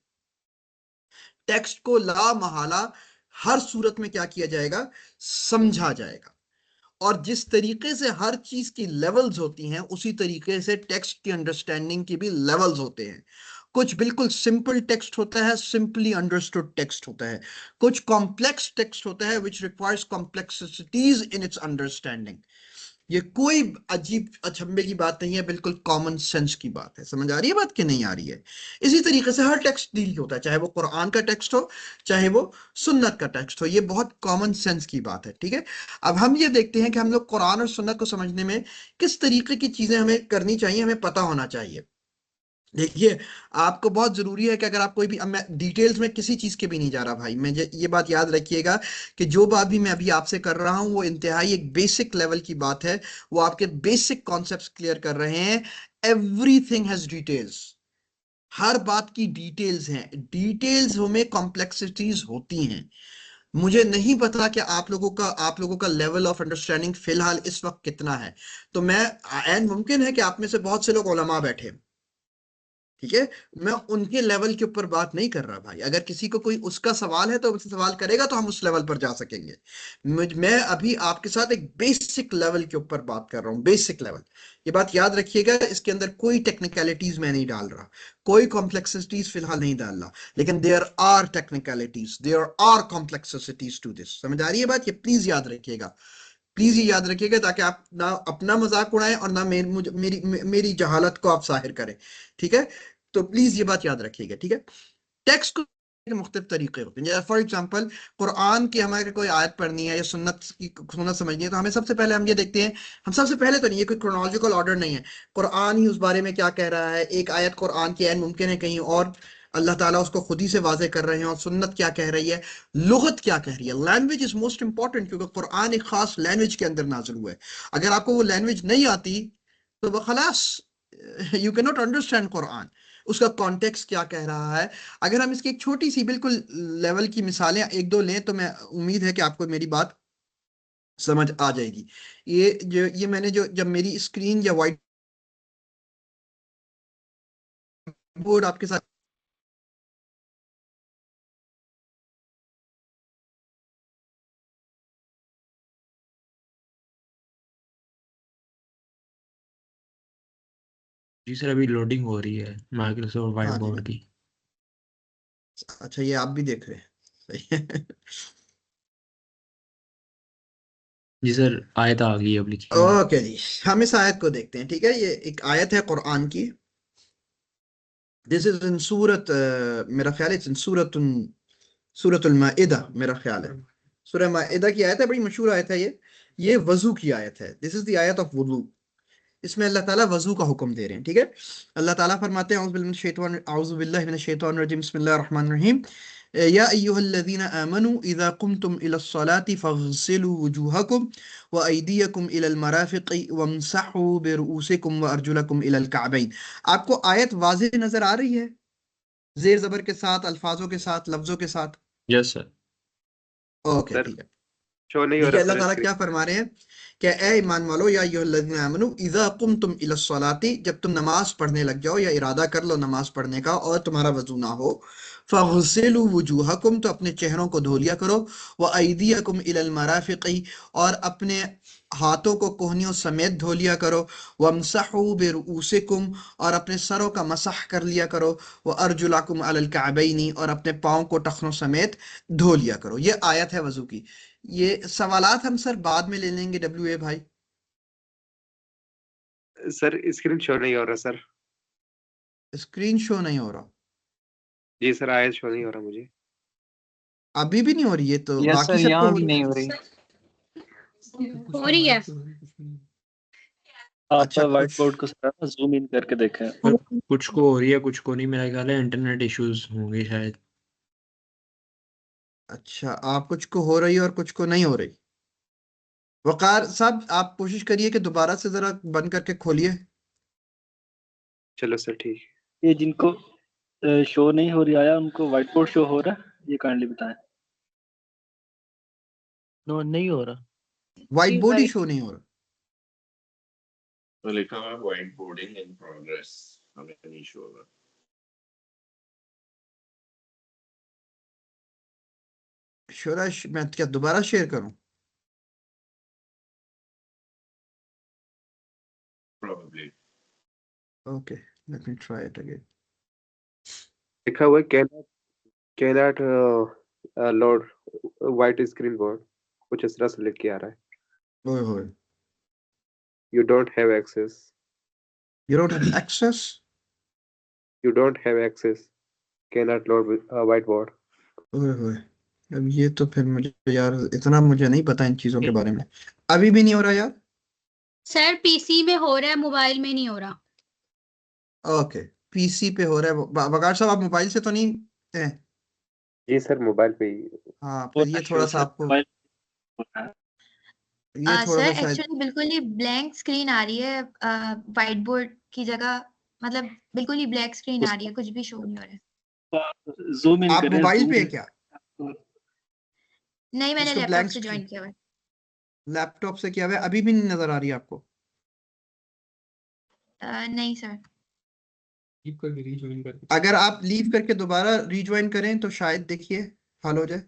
टेक्स्ट को ला महाला हर सूरत में क्या किया जाएगा, समझा जाएगा। और जिस तरीके से हर चीज की लेवल्स होती हैं, उसी तरीके से टेक्स्ट की अंडरस्टैंडिंग की भी लेवल्स होते हैं। कुछ बिल्कुल सिंपल टेक्स्ट होता है, सिंपली अंडरस्टूड टेक्स्ट होता है। कुछ कॉम्प्लेक्स टेक्स्ट होता है which requires complexities in its understanding. ये कोई अजीब अचंभे की बात नहीं है, बिल्कुल कॉमन सेंस की बात है। समझ आ रही है बात कि नहीं आ रही है? इसी तरीके से हर टेक्स्ट डील होता है, चाहे वो कुरान का टेक्स्ट हो, चाहे वो सुन्नत का टेक्स्ट हो। ये बहुत कॉमन सेंस की बात है, ठीक है। अब हम ये देखते हैं कि हम लोग कुरान और सुन्नत को समझने में किस तरीके की चीजें हमें करनी चाहिए, हमें पता होना चाहिए। देखिए, आपको बहुत जरूरी है कि अगर आप कोई भी, अब मैं डिटेल्स में किसी चीज के भी नहीं जा रहा भाई, मैं ये बात याद रखिएगा कि जो बात भी मैं अभी आपसे कर रहा हूं वो इंतहाई एक बेसिक लेवल की बात है। वो आपके बेसिक कॉन्सेप्ट्स क्लियर कर रहे हैं। एवरीथिंग हैज डिटेल्स, हर बात की डिटेल्स हैं। डिटेल्स में कॉम्प्लेक्सिटीज होती हैं। मुझे नहीं पता कि आप लोगों का लेवल ऑफ अंडरस्टैंडिंग फिलहाल इस वक्त कितना है। तो मैं, एंड मुमकिन है कि आप में से बहुत से लोग उलमा बैठे, ठीक है, मैं उनके लेवल के ऊपर बात नहीं कर रहा भाई। अगर किसी को कोई उसका सवाल है तो मुझसे सवाल करेगा तो हम उस लेवल पर जा सकेंगे। मैं अभी आपके साथ एक बेसिक लेवल के ऊपर बात कर रहा हूँ, बेसिक लेवल। ये बात याद रखिएगा, इसके अंदर कोई टेक्निकलिटीज मैं नहीं डाल रहा, कोई कॉम्प्लेक्सिटीज फिलहाल नहीं डाल रहा, लेकिन there are technicalities, there are complexities to this. समझ आ रही है बात? ये प्लीज याद रखिएगा, प्लीज ये याद रखिएगा, ताकि आप ना अपना मजाक उड़ाएं और ना मेरी जहालत को आप जाहिर करें, ठीक है। तो प्लीज ये बात याद रखिएगा, ठीक है। टेक्स्ट को मुख्तलिफ तरीके होते हैं। फॉर एग्जाम्पल, कुरान की हमारे कोई आयत पढ़नी है या सुन्नत समझनी है, तो हमें सबसे पहले हम ये देखते हैं, हम सबसे पहले तो नहीं, ये कोई क्रोनोलॉजिकल ऑर्डर नहीं है, कुरान ही उस बारे में क्या कह रहा है। एक आयत कुरान की आयत मुमकिन है कहीं और अल्लाह ताला उसको खुद ही से वाज़ेह कर रहे हैं, और सुन्नत क्या कह रही है, लुगत क्या कह रही है। लैंग्वेज इज मोस्ट इंपॉर्टेंट, क्योंकि कुरान एक खास लैंग्वेज के अंदर नाजिल हुआ है। अगर आपको वो लैंग्वेज नहीं आती तो वह खलास, you can not understand Quran, उसका कॉन्टेक्स्ट क्या कह रहा है। अगर हम इसकी एक छोटी सी बिल्कुल लेवल की मिसालें एक दो लें, तो मैं उम्मीद है कि आपको मेरी बात समझ आ जाएगी। ये मैंने जब मेरी स्क्रीन या व्हाइट बोर्ड आपके साथ, जी सर, अभी लोडिंग हो रही है माइक्रोसॉफ्ट व्हाइट हाँ जी, बोर्ड की। अच्छा ये आप भी देख रहे हैं, सही है। जी सर, आयत आ गई, अब लिखिए। ओके जी, हम इस आयत को देखते हैं, ठीक है। ये एक आयत है कुरान की। दिस इज इन सूरत, मेरा ख्याल है इन सूरतुल माइदा, मेरा ख्याल है सूरह माइदा की आयत है, बड़ी मशहूर आयत है ये वजू की आयत है। दिस इज द आयत ऑफ वुजू। इसमें अल्लाह ताला वजू का हुक्म दे रहे हैं, ठीक है। अल्लाह ताला फरमाते हैं, औज़ु बिल्लाहि मिनश शैतानिर रजीम, बिस्मिल्लाहिर रहमानिर रहीम, या अय्युहल्लज़ीना आमनू इज़ा कुमतुम इलस्सलाति फग़सिलू वुजूहकुम व अयदियकुम इलल मराफ़िक़ि वम्सहू बिरुऊसिकुम व अर्जुलकुम इलल कअबैन। आपको आयत वाज़ेह नजर आ रही है, जेर ज़बर के साथ, अल्फाजों के साथ, लफ्जों के साथ? Yes sir. ओके, सर ठीक है। शो नहीं हो देखिए रहा अल्लाह सर ताला स्क्रीन। क्या फरमा रहे हैं कि ए ईमान वालो, या अय्युहल्लज़ीना आमनू इज़ा कुमतुम इलस्सलाति, जब तुम नमाज पढ़ने लग जाओ या इरादा कर लो नमाज पढ़ने का और तुम्हारा वजू ना हो, फग़सिलू वुजूहकुम, तो अपने चेहरों को धो लिया करो, व अयदियकुम इलल मराफ़िक़ि, और अपने हाथों को कोहनियों समेत धो लिया करो। वमसहू बिरुऊसिकुम, और अपने सरों का मसह कर लिया करो। व अर्जुलाकुम अलल कअबैनी, और अपने पाँव को टखनों समेत धो लिया करो। ये आयत है वजू की। ये सवालात हम सर बाद में ले लेंगे WA भाई। सर स्क्रीन शो नहीं हो रहा सर। स्क्रीन शो नहीं हो रहा? जी सर, आयत शो नहीं हो रहा मुझे। अभी भी नहीं हो रही है? तो यस बाकी सर, सबको यहाँ हो भी रही नहीं हो रही। हो रही है। आप अच्छा, व्हाइट कुछ बोर्ड को सर जूम इन करके देखें। कुछ को हो रही है, कुछ को नहीं। मेरा ख्याल है इंटरनेट इश्यूज होंगे शायद। अच्छा, आप कुछ को हो रही है और कुछ को नहीं हो रही। वकार साहब, आप कोशिश करिए कि दोबारा से जरा बंद करके खोलिए। चलो सर ठीक है। ये जिनको शो नहीं हो रही आया उनको व्हाइट बोर्ड शो हो रहा है, ये काइंडली बताएं। नो, नहीं हो रहा। व्हाइट बोर्ड ही शो नहीं हो रहा। तो लिखा हुआ व्हाइट बोर्डिंग इन प्रोग्रेस, हमें नहीं शो हो रहा। शोरा मैं क्या दोबारा शेयर करूं? Probably. Okay, let me try it again. लिखा हुआ है cannot load white screen board, कुछ इस तरह से लिख के आ रहा है। ओए होए, you don't have access, you don't have access. You don't have access cannot load white board. ओए होए, अब ये तो फिर मुझे यार इतना मुझे नहीं पता इन चीजों के बारे में। अभी भी नहीं हो रहा यार? सर पीसी में हो रहा है, मोबाइल में नहीं हो रहा। ओके, पीसी पे हो रहा है। वकार साहब, आप मोबाइल से तो नहीं है? जी सर, मोबाइल पे ही। हाँ, फिर ये थोड़ा सा आपको ये थोड़ा सर सा शायद एक्चुअली बिल्कुल ही ब्लैंक स्क्रीन आ रही है व्हाइट बोर्ड की जगह, मतलब बिल्कुल ही ब्लैक स्क्रीन आ रही है, कुछ भी शो नहीं हो रहा है। जूम इन आप करें। मोबाइल पे है क्या? नहीं, मैंने इसको लैपटॉप ब्लैंक से ज्वाइन किया हुआ है। लैपटॉप से किया हुआ है, अभी भी नहीं नजर आ रही है आपको? नहीं सर। अगर आप लीव करके दोबारा रीज्वाइन करें तो शायद देखिए हल हो जाए।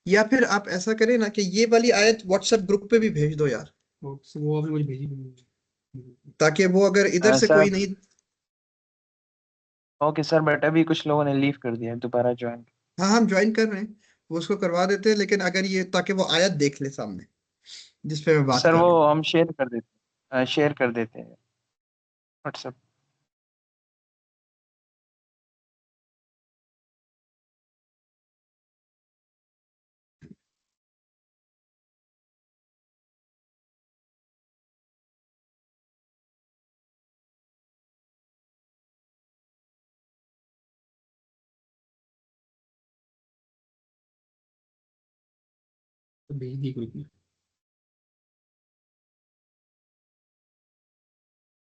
या फिर आप ऐसा करें ना कि ये वाली आयत व्हाट्सएप ग्रुप पे भी भेज दो यार, वो अभी मुझे भेजी। ताकि वो अगर इधर से सर कोई नहीं। ओके सर, बट अभी कुछ लोगों ने लीव कर दिया है, दोबारा ज्वाइन। हाँ, हम ज्वाइन कर रहे हैं, वो उसको करवा देते हैं, लेकिन अगर ये ताकि वो आयत देख ले सामने जिस पे मैं बात सर कर वो रहा हूँ। हम शेयर कर देते हैं व्हाट्सएप। भेज दी ग्रुप में।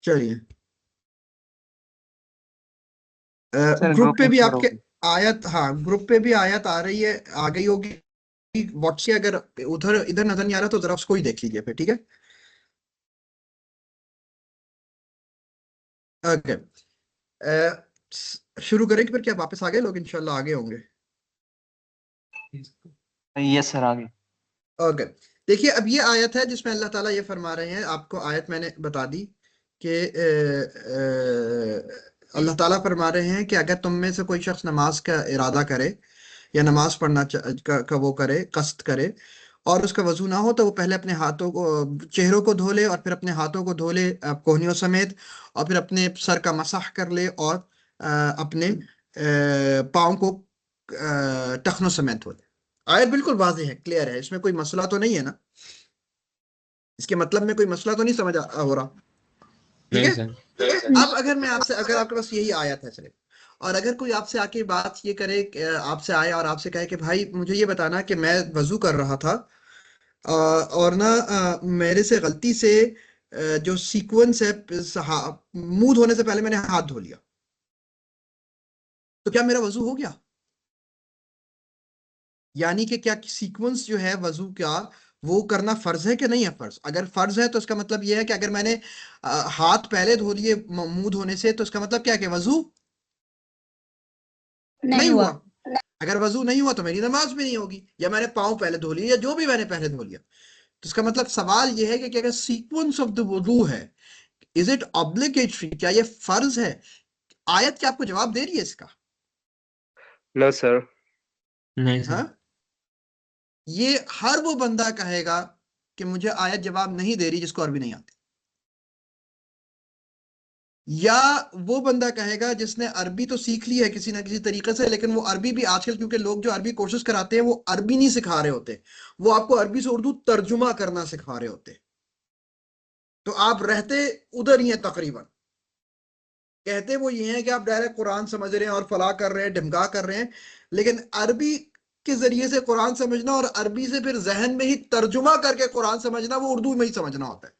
चलिए, सर ग्रुप ग्रुप पे में भी शेयर आपके होगी। आयत, हाँ ग्रुप पे भी आयत आ रही है, आ गई होगी व्हाट्सएप। अगर उधर इधर नजर नहीं आ रहा तो जरा उसको ही देख लीजिए फिर, ठीक है? ओके, शुरू करें कि फिर क्या वापस आ गए लोग? इंशाल्लाह आगे होंगे। यस सर, आगे। ओके, देखिए अब ये आयत है जिसमें अल्लाह ताला ये फरमा रहे हैं। आपको आयत मैंने बता दी कि अल्लाह ताला फरमा रहे हैं कि अगर तुम में से कोई शख्स नमाज का इरादा करे या नमाज पढ़ना का वो करे, कस्त करे, और उसका वजू ना हो, तो वो पहले अपने हाथों को, चेहरों को धो ले, और फिर अपने हाथों को धो ले कोहनियों समेत, और फिर अपने सर का मसाह कर ले, और अपने पाँव को टखनों समेत धो ले। आयत बिल्कुल वाज़ेह है, क्लियर है, इसमें कोई मसला तो नहीं है ना? इसके मतलब में कोई मसला तो नहीं समझ हो रहा? ठीक नहीं है। सर। अब अगर मैं आपसे, अगर आपके पास यही आयत है चले, और अगर कोई आपसे आके बात ये करे, आपसे आए और आपसे कहे कि भाई मुझे ये बताना कि मैं वजू कर रहा था और ना मेरे से गलती से जो सीक्वेंस है, मुंह धोने से पहले मैंने हाथ धो लिया, तो क्या मेरा वजू हो गया? यानी कि क्या सीक्वेंस जो है वजू का, वो करना फर्ज है कि नहीं है फर्ज? अगर फर्ज है तो इसका मतलब ये है कि अगर मैंने हाथ पहले धो लिए मुंह धोने से, तो इसका मतलब क्या है कि वजू नहीं हुआ। अगर वजू नहीं हुआ तो मेरी नमाज भी नहीं होगी, या मैंने पाँव पहले धो लिया या जो भी मैंने पहले धो लिया। तो इसका मतलब सवाल यह है कि अगर सीक्वेंस ऑफ द वुदू है, इज इट ऑब्लिगेटरी, क्या ये फर्ज है? आयत क्या आपको जवाब दे रही है इसका? No sir. नहीं सर। हाँ, ये हर वो बंदा कहेगा कि मुझे आयत जवाब नहीं दे रही जिसको अरबी नहीं आती, या वो बंदा कहेगा जिसने अरबी तो सीख ली है किसी ना किसी तरीके से, लेकिन वो अरबी भी आजकल, क्योंकि लोग जो अरबी कोर्सेज कराते हैं वो अरबी नहीं सिखा रहे होते, वो आपको अरबी से उर्दू तर्जुमा करना सिखा रहे होते। तो आप रहते उधर ही हैं तकरीबन। कहते वो ये हैं कि आप डायरेक्ट कुरान समझ रहे हैं और फला कर रहे हैं, ढिमका कर रहे हैं, लेकिन अरबी के जरिए से कुरान समझना और अरबी से फिर जहन में ही तर्जुमा करके कुरान समझना, वो उर्दू में ही समझना होता है।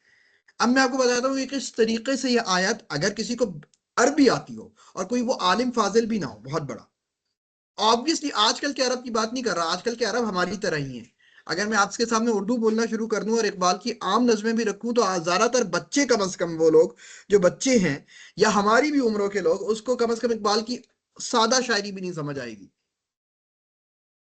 अब मैं आपको बताता हूँ कि किस तरीके से ये आयत, अगर किसी को अरबी आती हो और कोई वो आलिम फाजिल भी ना हो बहुत बड़ा, ऑब्वियसली आजकल के अरब की बात नहीं कर रहा, आजकल के अरब हमारी तरह ही हैं। अगर मैं आपके सामने उर्दू बोलना शुरू कर दूं और इकबाल की आम नज़में भी रखूं, तो ज्यादातर बच्चे, कम से कम वो लोग जो बच्चे हैं या हमारी भी उम्रों के लोग, उसको कम से कम इकबाल की सादा शायरी भी नहीं समझ आएगी।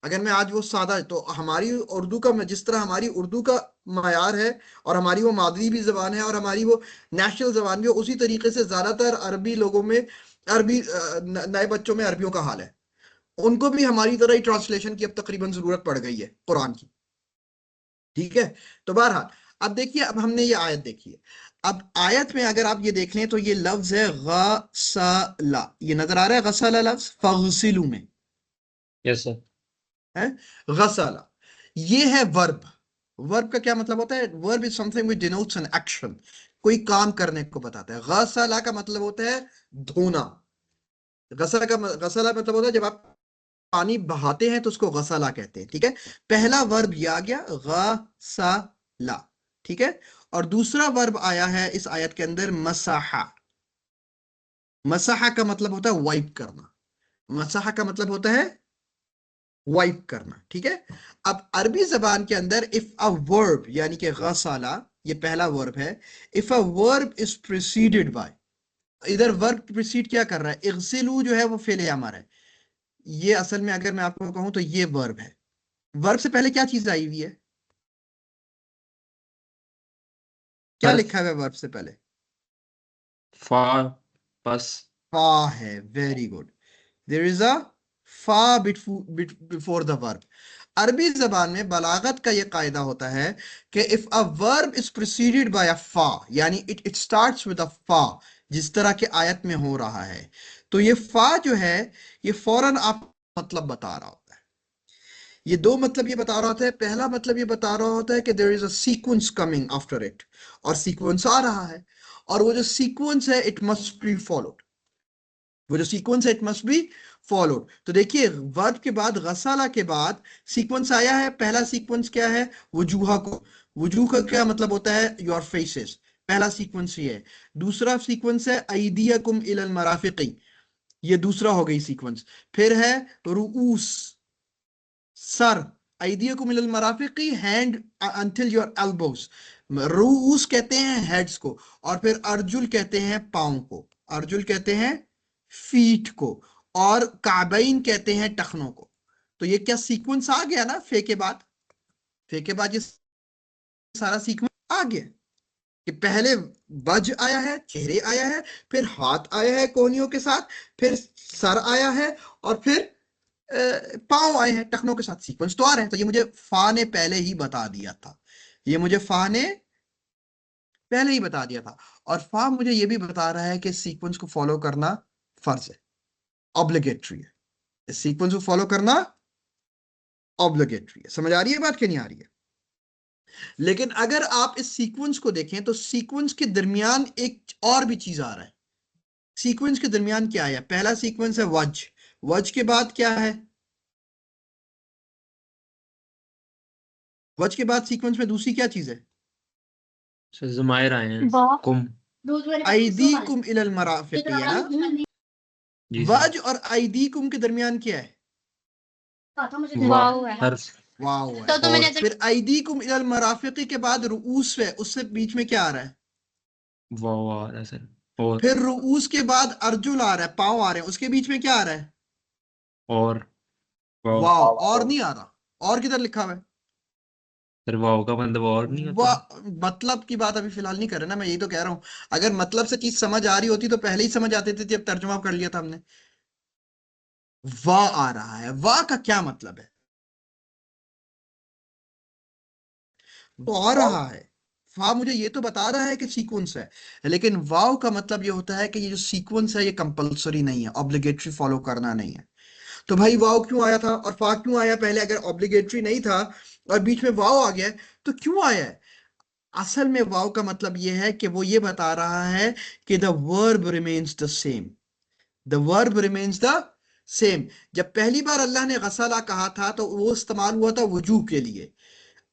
अगर मैं आज वो सादा, तो हमारी उर्दू का, जिस तरह हमारी उर्दू का मयार है और हमारी वो मादरी भी जबान है और हमारी वो नेशनल जबान भी है, उसी तरीके से ज्यादातर अरबी लोगों में, अरबी नए बच्चों में अरबियों का हाल है। उनको भी हमारी तरह ही ट्रांसलेशन की अब तकरीबन जरूरत पड़ गई है कुरान की। ठीक है, तो बहरहाल अब देखिए, अब हमने ये आयत देखी है। अब आयत में अगर आप ये देख लें तो ये लफ्ज है गसला, ये नजर आ रहा है गसला लफ्ज फगसिलू में यस सर। है, गसला ये है वर्ब। वर्ब का क्या मतलब होता है? Verb is something which denotes an action, कोई काम करने को बताता है। गसला का मतलब होता है धोना। गसला मतलब होता है जब आप पानी बहाते हैं तो उसको गसला कहते हैं। ठीक है, पहला वर्ब ये आ गया गसला। ठीक है, और दूसरा वर्ब आया है इस आयत के अंदर मसहा। मसहा का मतलब होता है वाइप करना। मसहा का मतलब होता है वाइप करना। ठीक है, अब अरबी जबान के अंदर इफ अ वर्ब, यानी कि गसला ये पहला वर्ब है, if a verb is preceded bye, इधर वर्ब प्रिसीड क्या कर रहा है? इग्सिलू जो है वो फेले अमर है। ये असल में अगर मैं आपको कहूं तो ये वर्ब है। वर्ब से पहले क्या चीज आई हुई है? क्या हर्फ। लिखा हुआ है वर्ब से पहले? फा। बस। फा है, very good. There is a फा बिफोर द वर्ब। अरबी जबान में बलागत का यह कायदा होता है कि if a verb is preceded by a फा, यानी इट स्टार्ट्स विद अ फा, जिस तरह के आयत में हो रहा है, तो ये फा जो है ये फौरन आप मतलब बता रहा होता है। ये दो मतलब ये बता रहा होता है। पहला मतलब ये बता रहा होता है कि there is a sequence coming after it, और सीक्वेंस आ रहा है, और वो जो सीक्वेंस है इट मस्ट बी फॉलोड। वो जो सीक्वेंस है इट मस्ट बी फॉलोड। तो देखिए, वर्ब के बाद गसाला के बाद सीक्वेंस आया है। पहला सीक्वेंस क्या है? वजूहा को। वजूह का क्या मतलब होता है? Your faces. पहला सीक्वेंस ये है। दूसरा सीक्वेंस है अयदियकुम इलल मराफिकी, ये दूसरा हो गई सीक्वेंस। फिर है रुऊस, सर। अयदियकुम इलल मराफिकी, हैंड अंटिल योर एल्बोस। रूस कहते हैं हेड्स को, और फिर अर्जुल कहते हैं पाँव को, अर्जुल कहते हैं फीट को, और काबैन कहते हैं टखनों को। तो ये क्या सीक्वेंस आ गया ना? फे के बाद, फे के बाद ये सारा सीक्वेंस आ गया कि पहले वज आया है, चेहरे आया है, फिर हाथ आया है कोहनियों के साथ, फिर सर आया है, और फिर पांव आए हैं टखनों के साथ। सीक्वेंस तो आ रहे हैं। तो ये मुझे फा ने पहले ही बता दिया था, ये मुझे फा ने पहले ही बता दिया था। और फा मुझे ये भी बता रहा है कि सीक्वेंस को फॉलो करना फर्ज है, ऑब्लिगेटरी है। इस सीक्वेंस को फॉलो करना ऑब्लिगेटरी है। समझ आ रही है बात कि नहीं आ रही है? लेकिन अगर आप इस सीक्वेंस को देखें तो सीक्वेंस के दरमियान एक और भी चीज आ रहा है। सीक्वेंस के दरमियान क्या है? पहला सीक्वेंस है वज। वज के बाद क्या है? वज के बाद सीक्वेंस में दूसरी क्या चीज है? सर ज़मायर आए हैं। वाह। कुम। अयदीकुम इलल मराफिक, है ना? जी सर। वज और अयदीकुम के दरमियान क्या है? वाव है। हर्फ। वाव है। तो मैंने फिर अयदीकुम इलल मराफिक के बाद रुऊस है, उससे बीच में क्या आ रहा है? वाव आ रहा है सर। और। फिर रुऊस के बाद अर्जुल आ रहा है, पांव आ रहे हैं, उसके बीच में क्या आ रहा है? और। वाओ वाव, और नहीं आ रहा, और किधर लिखा हुआ है? सर, वाओ का मतलब और नहीं होता? मतलब की बात अभी फिलहाल नहीं कर रहे ना, मैं यही तो कह रहा हूं। अगर मतलब से चीज समझ आ रही होती तो पहले ही समझ आते थे जब तर्जुमा कर लिया था हमने। वाह आ रहा है, वाह का क्या मतलब है? तो आ रहा है, फा मुझे ये तो बता रहा है कि सीक्वेंस है, लेकिन वाव का मतलब ये होता है कि ये जो सीक्वेंस है ये कंपलसरी नहीं है, ऑब्लिगेटरी फॉलो करना नहीं है। तो भाई वाव क्यों आया था और फा क्यों आया पहले? अगर ऑब्लिगेटरी नहीं था और बीच में वाव आ गया है, तो क्यों आया है? असल में वाव का मतलब ये है कि वो ये बता रहा है कि the verb remains the same, the verb remains the same. जब पहली बार अल्लाह ने गसला कहा था तो वो इस्तेमाल हुआ था वजू के लिए।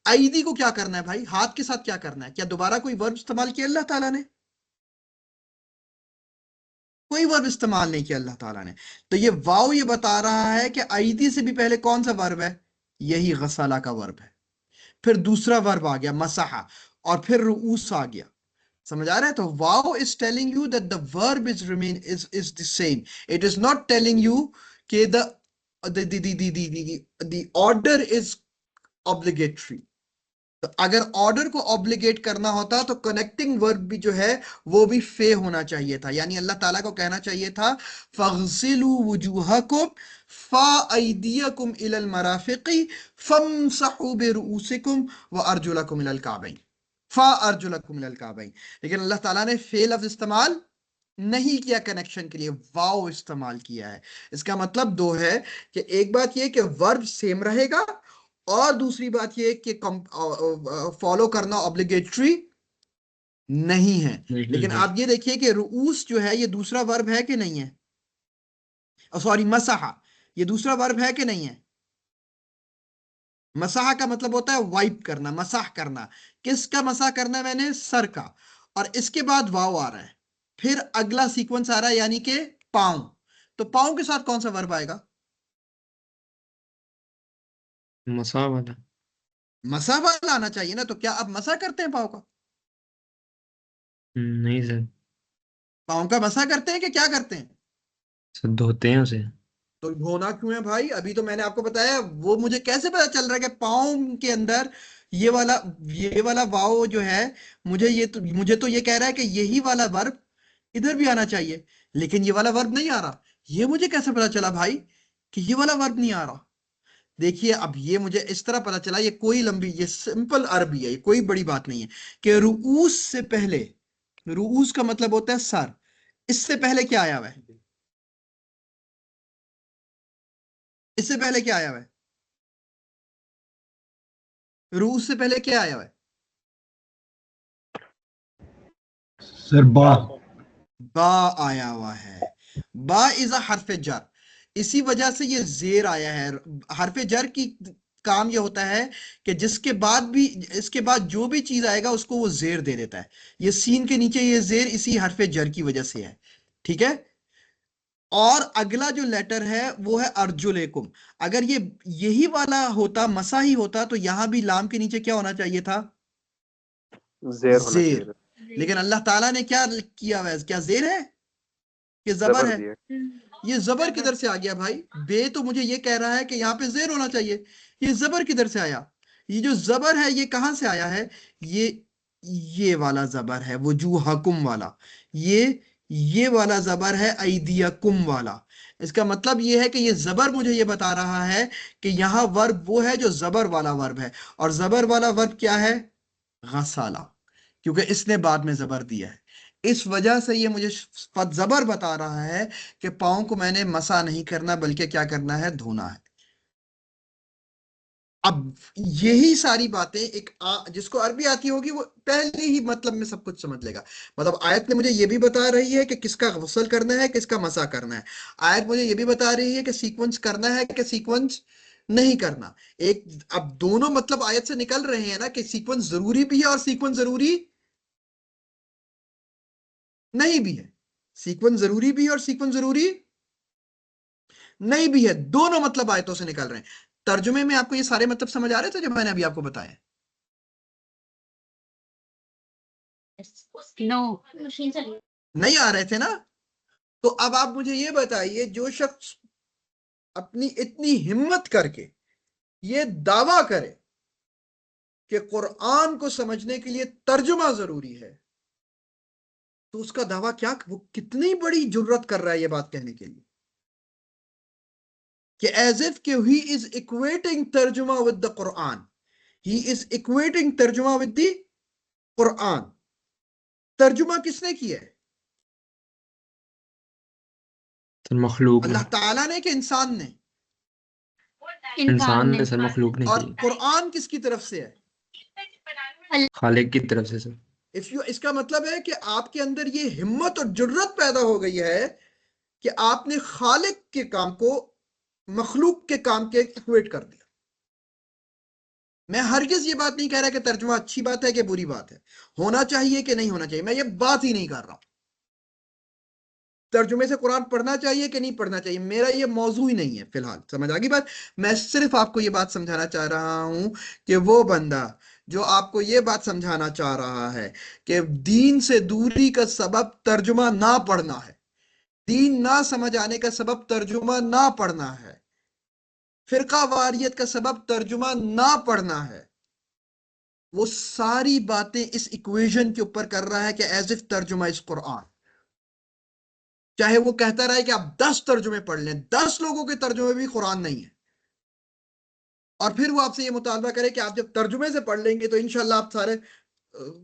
आईदी को क्या करना है भाई? हाथ के साथ क्या करना है? क्या दोबारा कोई वर्ब इस्तेमाल किया अल्लाह ताला ने? कोई वर्ब इस्तेमाल नहीं किया अल्लाह ताला ने। तो ये वाव ये बता रहा है कि आईदी से भी पहले कौन सा वर्ब है? यही गसला का वर्ब है। फिर दूसरा वर्ब आ गया मसहा, और फिर रुऊस आ गया। समझ आ रहा है? तो वाव is telling you that the verb is remain is the same. It is not telling you कि द ऑर्डर इज ऑब्लिगेटरी। तो अगर ऑर्डर को ऑब्लिगेट करना होता तो कनेक्टिंग वर्ब भी जो है वो भी फे होना चाहिए था, यानी अल्लाह ताला को कहना चाहिए था फगसिलू वुजूहकुम फाइदियकुम इलल मराफिकी फमसहू बिरुउसिकुम व अर्जुलकुम इलल काबैन, फा अर्जुलकुम इलल काबैन। लेकिन अल्लाह ताला ने फे लफ्ज इस्तेमाल नहीं किया कनेक्शन के लिए, वाव इस्तेमाल किया है। इसका मतलब दो है कि एक बात यह कि वर्ब सेम रहेगा, और दूसरी बात यह कि फॉलो करना ऑब्लिगेटरी नहीं है। लेकिन आप ये देखिए कि रुऊस जो है ये दूसरा वर्ब है कि नहीं है? सॉरी, मसहा ये दूसरा वर्ब है कि नहीं है? मसाह का मतलब होता है वाइप करना, मसाह करना। किसका मसाह करना है मैंने? सर का। और इसके बाद वाव आ रहा है, फिर अगला सीक्वेंस आ रहा है यानी कि पांव। तो पांव के साथ कौन सा वर्ब आएगा? मसा वाला। मसा वाला आना चाहिए ना। तो क्या अब मसा करते हैं पांव का? नहीं सर। पांव का मसा करते हैं कि क्या करते हैं? सर धोते हैं उसे। तो होना क्यों है भाई? अभी तो मैंने आपको बताया। वो मुझे कैसे पता चल रहा है कि पाँव के अंदर ये वाला वाव जो है, मुझे तो ये कह रहा है कि यही वाला वर्ब इधर भी आना चाहिए, लेकिन ये वाला वर्ब नहीं आ रहा। ये मुझे कैसे पता चला भाई कि ये वाला वर्ब नहीं आ रहा? देखिए, अब ये मुझे इस तरह पता चला, ये सिंपल अरबी है, ये कोई बड़ी बात नहीं है कि रुऊस से पहले, रुऊस का मतलब होता है सर, इससे पहले क्या आया हुआ है? इससे पहले क्या आया हुआ है? रूस से पहले क्या आया हुआ है? सर बा। बा आया हुआ है। बा इज अ हरफ जर, इसी वजह से ये जेर आया है। हरफ जर की काम ये होता है कि जिसके बाद भी, इसके बाद जो भी चीज आएगा उसको वो जेर दे देता है। ये सीन के नीचे ये जेर इसी हरफ जर की वजह से है। ठीक है? और अगला जो लेटर है वो है अर्जुलेकुम। अगर ये यही वाला होता, मसा ही होता, तो यहां भी लाम के नीचे क्या होना चाहिए था? जेर होना चाहिए जेर। लेकिन अल्लाह ताला ने क्या किया हुआ है? क्या जेर है कि जबर जबर है? दिया। ये जबर किधर से आ गया भाई? बे तो मुझे ये कह रहा है कि यहाँ पे जेर होना चाहिए, ये जबर किधर से आया? ये जो जबर है ये कहां से आया है? ये ये वाला जबर है वजूहकुम वाला, ये वाला जबर है ऐदियकुम वाला। इसका मतलब ये है कि ये जबर मुझे ये बता रहा है कि यहाँ वर्ब वो है जो जबर वाला वर्ब है, और जबर वाला वर्ब क्या है? गसाला, क्योंकि इसने बाद में जबर दिया है। इस वजह से ये मुझे जबर बता रहा है कि पाँव को मैंने मसा नहीं करना बल्कि क्या करना है? धोना है। अब यही सारी बातें जिसको अरबी आती होगी वो पहले ही मतलब में सब कुछ समझ लेगा। मतलब आयत ने मुझे ये भी बता रही है कि किसका गुस्ल करना है, किसका मसा करना है। आयत मुझे ये भी बता रही है कि सीक्वेंस करना है कि सीक्वेंस नहीं करना। अब दोनों मतलब आयत से निकल रहे हैं ना कि सीक्वेंस जरूरी भी है और सीक्वेंस जरूरी नहीं भी है। सीक्वेंस जरूरी भी है और सीक्वेंस जरूरी नहीं भी है। दोनों मतलब आयतों से निकल रहे हैं। तर्जुमे में आपको ये सारे मतलब समझ आ रहे थे जो मैंने अभी आपको बताया? नो। नहीं आ रहे थे ना? तो अब आप मुझे ये बताइए, जो शख्स अपनी इतनी हिम्मत करके ये दावा करे कि कुरान को समझने के लिए तर्जुमा जरूरी है, तो उसका दावा क्या, वो कितनी बड़ी जुर्रत कर रहा है ये बात कहने के लिए कि एज इफ कि ही इज इक्वेटिंग तर्जुमा with the Quran, he is equating तर्जुमा विद द कुरान। तर्जुमा किसने किया है? सर मखलूक ने, अल्लाह ताला ने कि इंसान ने? इंसान ने सर, मखलूक ने और की, कुरान किसकी तरफ से है? खालिक की तरफ से सर। इफ यू, इसका मतलब है कि आपके अंदर ये हिम्मत और जुर्रत पैदा हो गई है कि आपने खालिक के काम को मखलूक के काम के इक्वेट कर दिया। मैं हरगिज ये बात नहीं कह रहा कि तर्जुमा अच्छी बात है कि बुरी बात है, होना चाहिए कि नहीं होना चाहिए, मैं ये बात ही नहीं कर रहा। तर्जुमे से कुरान पढ़ना चाहिए कि नहीं पढ़ना चाहिए, मेरा ये मौजू ही नहीं है फिलहाल। समझ आ गई बात? मैं सिर्फ आपको ये बात समझाना चाह रहा हूं कि वो बंदा जो आपको ये बात समझाना चाह रहा है कि दीन से दूरी का सबब तर्जुमा ना पढ़ना है, दीन ना समझ आने का सबब तर्जुमा ना पढ़ना है, फिरका वारियत का सबब तर्जुमा ना पढ़ना है, वो सारी बातें इस इक्वेशन के ऊपर कर रहा है कि एज इफ तर्जुमा इस कुरान। चाहे वो कहता रहे कि आप 10 तर्जुमे पढ़ लें, 10 लोगों के तर्जुमे भी कुरान नहीं है, और फिर वो आपसे ये मुतालबा करे कि आप जब तर्जुमे से पढ़ लेंगे तो इंशाल्लाह आप सारे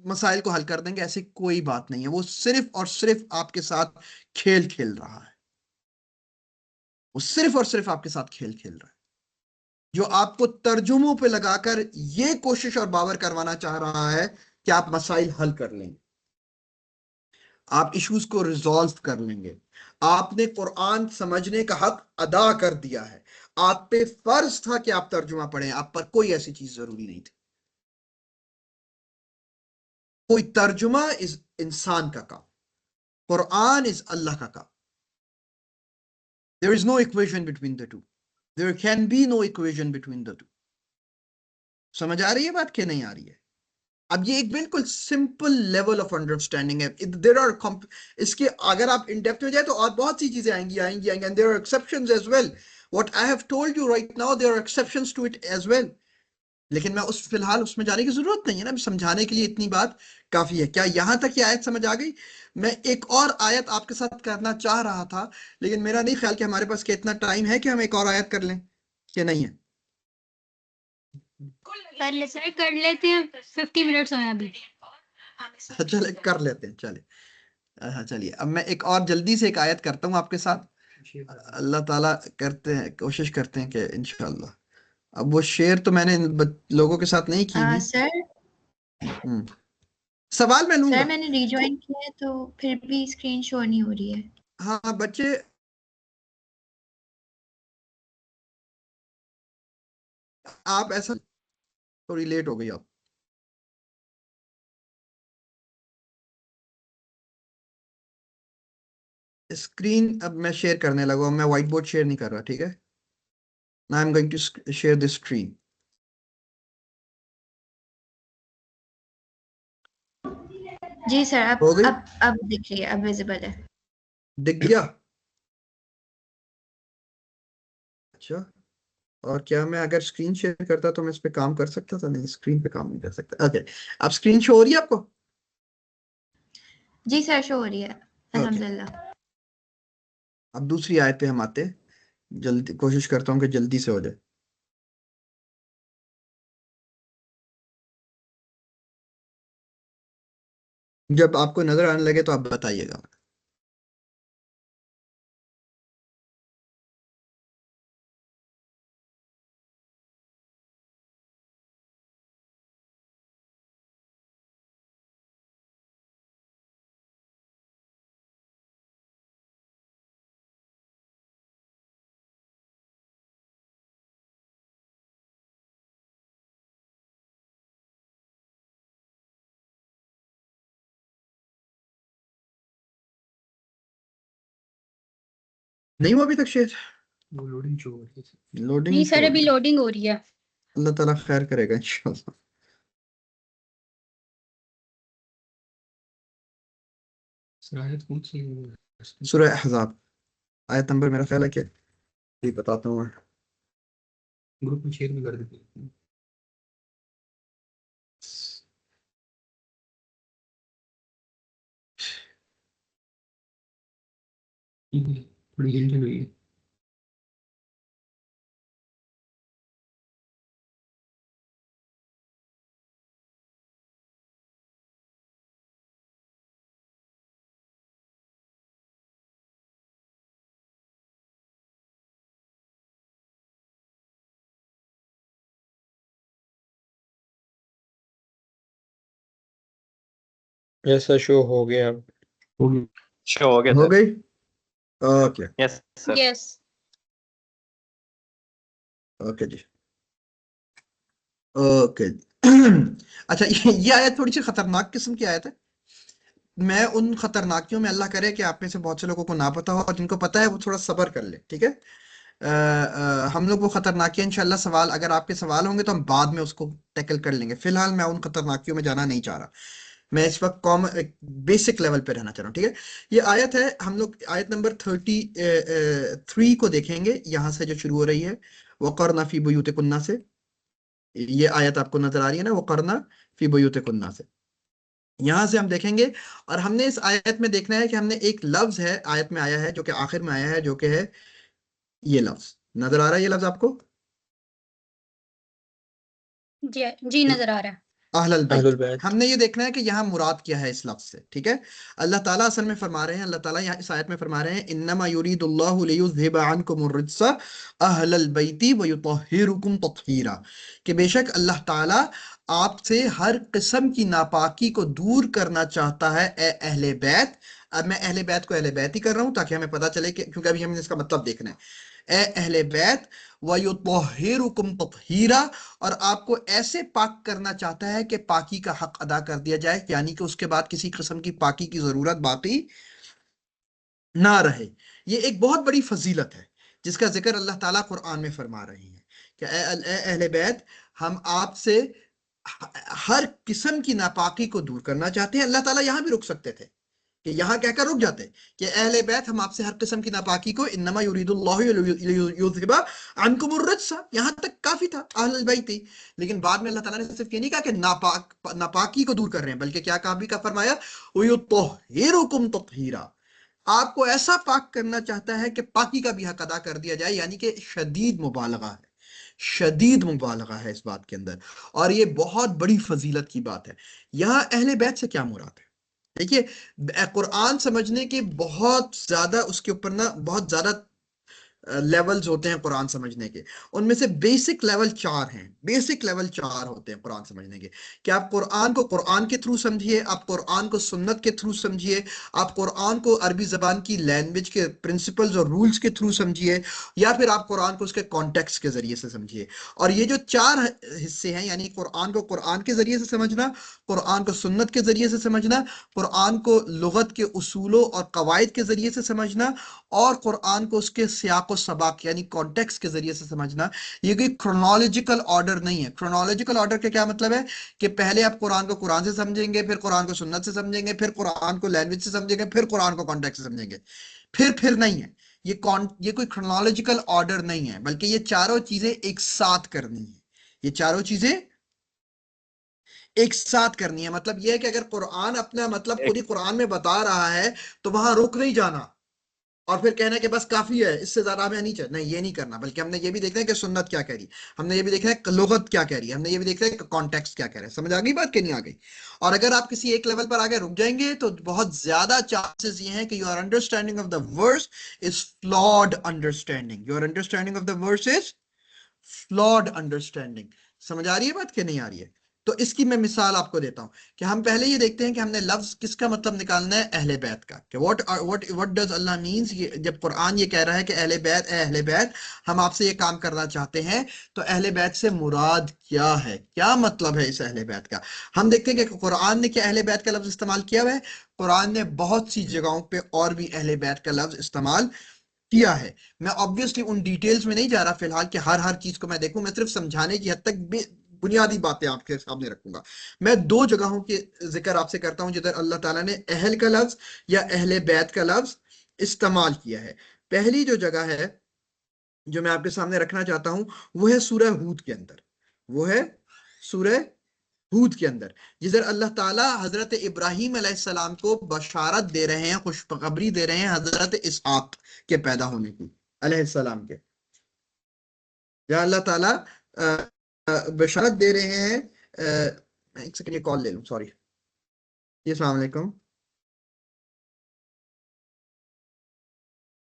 मसाइल को हल कर देंगे, ऐसी कोई बात नहीं है। वो सिर्फ और सिर्फ आपके साथ खेल खेल रहा है, वो सिर्फ और सिर्फ आपके साथ खेल खेल रहा है, जो आपको तर्जुमों पे लगाकर ये कोशिश और बावर करवाना चाह रहा है कि आप मसाइल हल कर लेंगे, आप इश्यूज को रिजॉल्व कर लेंगे। आपने कुरान समझने का हक अदा कर दिया है, आप पे फर्ज था कि आप तर्जुमा पढ़ें, आप पर कोई ऐसी चीज जरूरी नहीं थी। कोई तर्जुमा इज इंसान का काम, कुरान इज अल्लाह का काम। There is no equation between the two, there can be no equation between the two. समझ आ रही है बात कि नहीं आ रही है? अब ये एक बिल्कुल सिंपल लेवल ऑफ अंडरस्टैंडिंग है। देयर आर, इसके अगर आप इन डेप्थ में जाए तो और बहुत सी चीजें आएंगी आएंगी आएंगी, and there are exceptions as well. What I have told you right now, there are exceptions to it as well, लेकिन मैं उस फिलहाल उसमें जाने की जरूरत नहीं है ना, समझाने के लिए इतनी बात काफी है। क्या यहां तक ये आयत समझ आ गई? मैं एक और आयत आपके साथ करना चाह रहा था, लेकिन मेरा नहीं ख्याल कि हमारे पास क्या इतना टाइम है कि हम एक और आयत कर लें, कि नहीं है? कर लेते हैं, 50 मिनट्स हैं अभी। चले कर लेते हैं, चले। हाँ चलिए, अब मैं एक और जल्दी से एक आयत करता हूँ आपके साथ। अल्लाह ताला करते हैं, कोशिश करते हैं कि इंशाअल्लाह। अब वो शेयर तो मैंने लोगों के साथ नहीं की हुई। सर सवाल मैं लूंगा। सर मैंने रिज्वाइन किया है तो फिर भी स्क्रीन शो नहीं हो रही है। हाँ बच्चे, आप ऐसा, थोड़ी लेट हो गई आप। स्क्रीन अब मैं शेयर करने लगा हूं, मैं व्हाइट बोर्ड शेयर नहीं कर रहा, ठीक है? Now I am going to share this screen. जी सर, हो गई? अब दिख रही है, अब विजिबल है। दिख गया? अच्छा, और क्या मैं अगर स्क्रीन शेयर करता तो मैं इस पे काम कर सकता था? नहीं, स्क्रीन पे काम नहीं कर सकता। ओके, अब स्क्रीन शो हो रही है आपको? जी सर, शो हो रही है ओके, अल्हम्दुलिल्लाह। अब दूसरी आयत पे हम आते हैं, जल्दी कोशिश करता हूँ कि जल्दी से हो जाए। जब आपको नजर आने लगे तो आप बताइएगा। नहीं हुआ अभी तक शेयर? लोडिंग शो हो रही है, लोडिंग नहीं शो सर, हो अभी रही है। लोडिंग हो रही है। अल्लाह ताला खैर करेगा इंशाल्लाह। सूरह अहज़ाब, आयत नंबर मेरा ख्याल है कि ये बताता हूँ। ग्रुप में शेयर भी कर देते हैं। थोड़ी हिलचल हुई है। ऐसा शो हो गया। हो गया। शो हो गया हो सर। गई? Okay yes sir. Yes. Okay जी, ओके। अच्छा, ये आयत थोड़ी सी खतरनाक किस्म की आयत है। मैं उन खतरनाकियों में, अल्लाह करे कि आप में से बहुत से लोगों को ना पता हो, और जिनको पता है वो थोड़ा सब्र कर ले, ठीक है। हम लोग वो खतरनाकियां इंशाल्लाह, सवाल अगर आपके सवाल होंगे तो हम बाद में उसको टैकल कर लेंगे। फिलहाल मैं उन खतरनाकियों में जाना नहीं चाह रहा। मैं इस वक्त कॉमन बेसिक लेवल पे रहना चाह रहा हूँ, ठीक है। ये आयत है, हम लोग आयत नंबर 33 को देखेंगे, यहाँ से जो शुरू हो रही है, वक़रना फी बुयूतिकुन्ना से। ये आयत आपको नजर आ रही है ना, वक़रना फी बुयूतिकुन्ना से। यहाँ से हम देखेंगे, और हमने इस आयत में देखना है कि हमने एक लफ्ज है आयत में आया है, जो कि आखिर में आया है, जो कि है ये लफ्ज। नजर आ रहा है ये लफ्ज आपको? जी नजर आ रहा है। अहलल बैत। अहलुल बैत। हमने ये देखना है कि यहाँ मुराद क्या है इस लफ्ज से, ठीक है। अल्लाह ताला असल में फरमा रहे हैं, अल्लाह ताला यहाँ इस आयत में फरमा रहे हैं, इन्नमा युरीदुल्लाहु लियुज़हिबा अन्कुमुर रिज्सा अहलल बैति व युतहिरुकुम तत्हीरा, कि बेशक अल्लाह ताला आपसे हर किस्म की नापाकी को दूर करना चाहता है, ए अहले बैत। अब मैं अहले बैत को अहले बैत ही कर रहा हूँ ताकि हमें पता चले कि, क्योंकि अभी हमें इसका मतलब देखना है। ए अहले बैत व युतहिरुकुम तत्हीरा, और आपको ऐसे पाक करना चाहता है कि पाकी का हक अदा कर दिया जाए, यानी कि उसके बाद किसी किस्म की पाकी की जरूरत बाकी ना रहे। ये एक बहुत बड़ी फजीलत है जिसका जिक्र अल्लाह ताला कुरान में फरमा रहे हैं कि ए अहले बैत, हम आपसे हर किस्म की नापाकी को दूर करना चाहते हैं। अल्लाह ताला यहाँ भी रुक सकते थे, कि यहाँ कहकर रुक जाते कि अहले बैत, हम आपसे हर किस्म की नापाकी को, इन्नमा युरीदुल्लाहु लियुज़हिबा अन्कुमुर रिज्सा, यहाँ तक काफी था अहलुल बैत। लेकिन बाद में अल्लाह ताला ने सिर्फ ये नहीं कहा कि नापाकी को दूर कर रहे हैं, बल्कि क्या कहा भी का फरमाया, वयुत्तहिरुकुम तत्हीरा, आपको ऐसा पाक करना चाहता है कि पाकी का भी हक अदा कर दिया जाए, यानी कि शदीद मुबालगा है, शदीद मुबालगा है इस बात के अंदर। और ये बहुत बड़ी फजीलत की बात है। यहाँ अहले बैत से क्या मुराद है? देखिए, कुरान समझने के बहुत ज्यादा, उसके ऊपर ना बहुत ज्यादा लेवल्स होते हैं कुरान समझने के। उनमें से बेसिक लेवल 4 हैं, बेसिक लेवल 4 होते हैं कुरान समझने के, कि आप कुरान को कुरान के थ्रू समझिए, आप कुरान को सुन्नत के थ्रू समझिए, आप कुरान को अरबी जबान की लैंग्वेज के प्रिंसिपल्स और रूल्स के थ्रू समझिए, या फिर आप कुरान को उसके कॉन्टेक्स्ट के जरिए से समझिए। और ये जो 4 हिस्से हैं, यानी कुरान को कुरान के जरिए से समझना, कुरान को सुन्नत के जरिए से समझना, कुरान को लुगत के उसूलों और कवायद के जरिए से समझना, और कुरान को उसके सियाक और सबाक यानी कॉन्टेक्स्ट के जरिए से समझना। ये कोई क्रोनोलॉजिकल ऑर्डर नहीं है। क्रोनोलॉजिकल ऑर्डर का क्या मतलब है कि पहले आप कुरान को कुरान से समझेंगे, फिर कुरान को सुन्नत से समझेंगे, फिर कुरान को लैंग्वेज से समझेंगे, फिर कुरान को कॉन्टेक्स्ट से समझेंगे। फिर नहीं है ये कोई क्रोनोलॉजिकल ऑर्डर नहीं है, बल्कि ये चारों चीजें एक साथ करनी है। ये चारों चीजें एक साथ करनी है। मतलब यह है कि अगर कुरान अपना मतलब खुद ही कुरान में बता रहा है तो वहां रुक नहीं जाना और फिर कहना कि बस काफी है, इससे ज्यादा हमें नहीं चाहिए। नहीं, ये नहीं करना, बल्कि हमने ये भी देखना है कि सुन्नत क्या कह रही है, हमने ये भी देखना है कि लुगत क्या कह रही है, हमने ये भी देखना है कि कॉन्टेक्स्ट क्या कह रहा है। समझ आ गई बात कि नहीं आ गई? और अगर आप किसी एक लेवल पर आगे रुक जाएंगे तो बहुत ज्यादा चांसेस ये हैं कि your understanding of the verse is flawed understanding. Your understanding of the verse is flawed understanding. समझ आ रही है बात कि नहीं आ रही है? तो इसकी मैं मिसाल आपको देता हूं कि हम पहले ये देखते हैं कि हमने लफ्ज किसका मतलब निकालना है, अहले बैत का, कि व्हाट डज अल्लाह मींस। जब कुरान ये कह रहा है कि अहले बैत हम आपसे ये काम करना चाहते हैं, तो अहले बैत से मुराद क्या है, क्या मतलब है इस अहले बैत का। हम देखते हैं कि कुरान ने क्या अहले बैत का लफ्ज इस्तेमाल किया हुआ है। कुरान ने बहुत सी जगहों पे और भी अहले बैत का लफ्ज इस्तेमाल किया है। मैं ऑब्वियसली उन डिटेल्स में नहीं जा रहा फिलहाल कि हर चीज को मैं देखूं, मैं सिर्फ समझाने की हद तक बुनियादी बातें आपके सामने रखूंगा। मैं 2 जगहों के जिक्र आपसे करता हूं जिधर अल्लाह ताला ने अहल का लफ्ज या अहले बैत का लफ्ज इस्तेमाल किया है। पहली जो जगह है जो मैं आपके सामने रखना चाहता हूं वो है सूरह हूद के अंदर, वो है सूरह हूद के अंदर, जिधर अल्लाह ताला हजरत इब्राहीम अलैहिस्सलाम को बशारत दे रहे हैं, खुशखबरी दे रहे हैं हजरत इसहाक के पैदा होने की अलैहिस्सलाम के, जहाँ अल्लाह ताला बशारत दे रहे हैं। एक सेकंड ये कॉल ले लूं, सॉरी। जी अस्सलाम वालेकुम,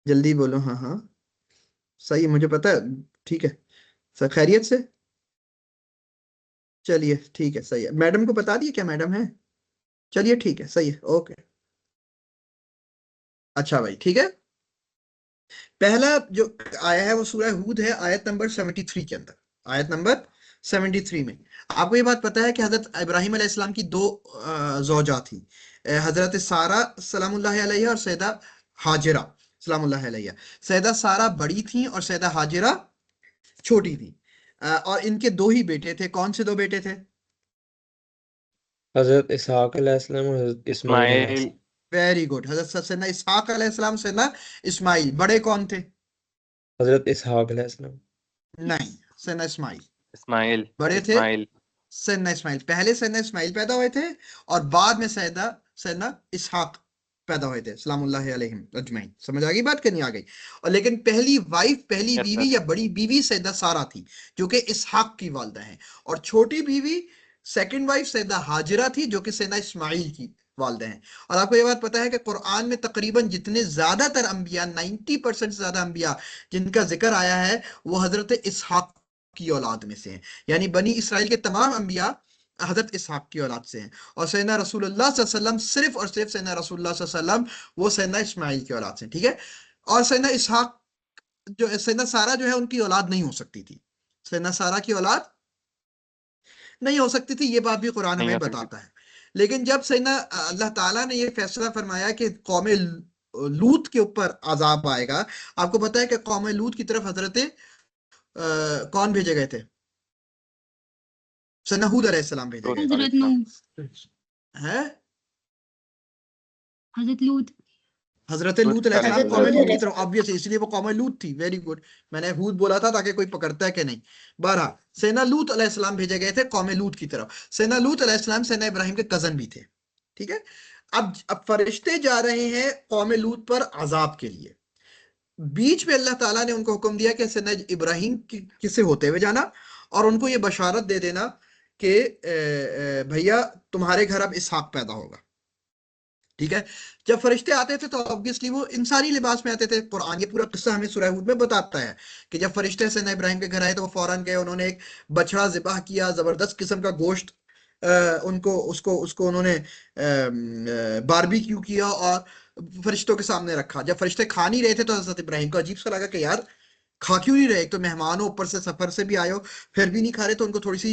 जल्दी बोलो। हाँ हाँ सही, मुझे पता है, ठीक है। सब खैरियत से? चलिए ठीक है, सही है। मैडम को बता दिए क्या? मैडम है? चलिए ठीक है, सही है, ओके। अच्छा भाई, ठीक है। पहला जो आया है वो सूरह हूद है, आयत नंबर 73 के अंदर, आयत नंबर 73 में। आपको ये बात पता है कि हजरत इब्राहीम अलैहिस्सलाम की दो ज़ौजा थी, हजरत सारा सलामुल्लाह अलैहा और सैयदा हाजिरा सलामुल्लाह अलैहा। सैयदा सारा बड़ी थी और सैयदा हाजिरा छोटी थी, और इनके दो ही बेटे थे। कौन से दो बेटे थे? हजरत इसहाक अलैहिस्सलाम और हजरत इस्माइल इस्माइल। अलैहिस्सलाम। वेरी गुड, हजरत सैयदना इसहाक अलैहिस्सलाम, सैयदना इस्माइल। बड़े कौन थे? हजरत इसहाक अलैहिस्सलाम। नहीं, सैयदना इस्माइल इस्माइल। बड़े थे। इस्माइल। सैयदना इस्माइल, पहले सैयदना इस्माइल पैदा हुए थे और बाद में सैयदना इसहाक पैदा हुए थे सलामुल्लाह अलैहिम अजमैन। समझ आ गई बात? करनी आ गई। और लेकिन पहली वाइफ, पहली यस बीवी सर। या बड़ी बीवी सैयदा सारा थी, जो कि इसहाक की वालदा है, और छोटी बीवी सेकंड वाइफ सैयदा हाजिरा थी, जो कि सैयदना इस्माइल की वालदा हैं। और आपको ये बात पता है कि कुरान में तकरीबन जितने ज्यादातर अंबिया, 90% से ज्यादा अंबिया जिनका जिक्र आया है वो हजरत इसहाक की औलाद में से हैं। यानी बनी इसराइल के तमाम अंबिया हजरत इसहाक की औलाद से हैं, और सैयदना रसूलुल्लाह सल्लल्लाहु अलैहि वसल्लम सिर्फ और सिर्फ सैयदना रसूलुल्लाह सल्लल्लाहु अलैहि वसल्लम वो सैयदना इस्माइल की औलाद से हैं, ठीक है। और सैयदना इसहाक जो सैयदना सारा जो है उनकी औलाद नहीं हो सकती थी, सैयदना सारा की औलाद नहीं हो सकती थी, ये बात भी कुरान नहीं हमें हो सकती। बताता है। लेकिन जब सैयदना अल्लाह ताला ने ये फैसला फरमाया कि कौम लूत के ऊपर अजाब आएगा, आपको पता है कि कौम लूत की तरफ हजरत कौन भेजे गए थे? सैयदना हूद अलैहिस्सलाम भेजे गए थे। हजरत नूह, हैं? हजरत लूत। हजरत लूत लूत अलैहिस्सलाम कौम अलैहिस्सलाम। लूत की तरफ, ऑब्वियसली इसलिए वो कौम लूत थी। वेरी गुड, मैंने हूद बोला था ताकि कोई पकड़ता है कि नहीं। बहरहाल सैयदना लूत अलैहिस्सलाम भेजे गए थे कौम लूत की तरफ। सैयदना लूत अलैहिस्सलाम सैयदना इब्राहिम के कजन भी थे, ठीक है। अब फरिश्ते जा रहे हैं कौम लूत पर अजाब के लिए। बीच में अल्लाह ताला ने उनको हुक्म दिया कि सैयदना इब्राहिम किसे होते हुए जाना और उनको ये बशारत दे देना कि भैया तुम्हारे घर अब इसहाक पैदा होगा, ठीक है। जब फरिश्ते आते थे तो ऑब्वियसली वो इंसानी लिबास में आते थे। कुरान ये पूरा किस्सा हमें सूरह हूद में बताता है कि जब फरिश्ते सैयदना इब्राहिम के घर आए तो वो फौरन गए, उन्होंने एक बछड़ा ज़िबह किया, जबरदस्त किस्म का गोश्त उनको उसको उसको उन्होंने बारबेक्यू किया और फरिश्तों के सामने रखा। जब फरिश्ते खा नहीं रहे थे तो हजरत इब्राहिम को अजीब सा लगा कि यार खा क्यों नहीं रहे, एक तो मेहमान हो, ऊपर से सफर से भी आए हो, फिर भी नहीं खा रहे। तो उनको थोड़ी सी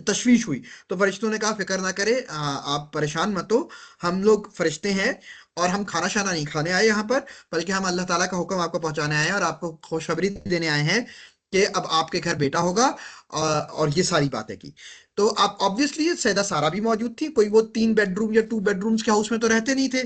तशवीश हुई। तो फरिश्तों ने कहा फिक्र ना करे, आप परेशान मत हो, हम लोग फरिश्ते हैं और हम खाना शाना नहीं खाने आए यहाँ पर, बल्कि हम अल्लाह ताला का हुक्म आपको पहुंचाने आए हैं और आपको खुशखबरी देने आए हैं कि अब आपके घर बेटा होगा, और ये सारी बातें की। तो आप ऑब्वियसली सैयदा सारा भी मौजूद थी, कोई वो 3 बेडरूम या 2 बेडरूम्स के हाउस में तो रहते नहीं थे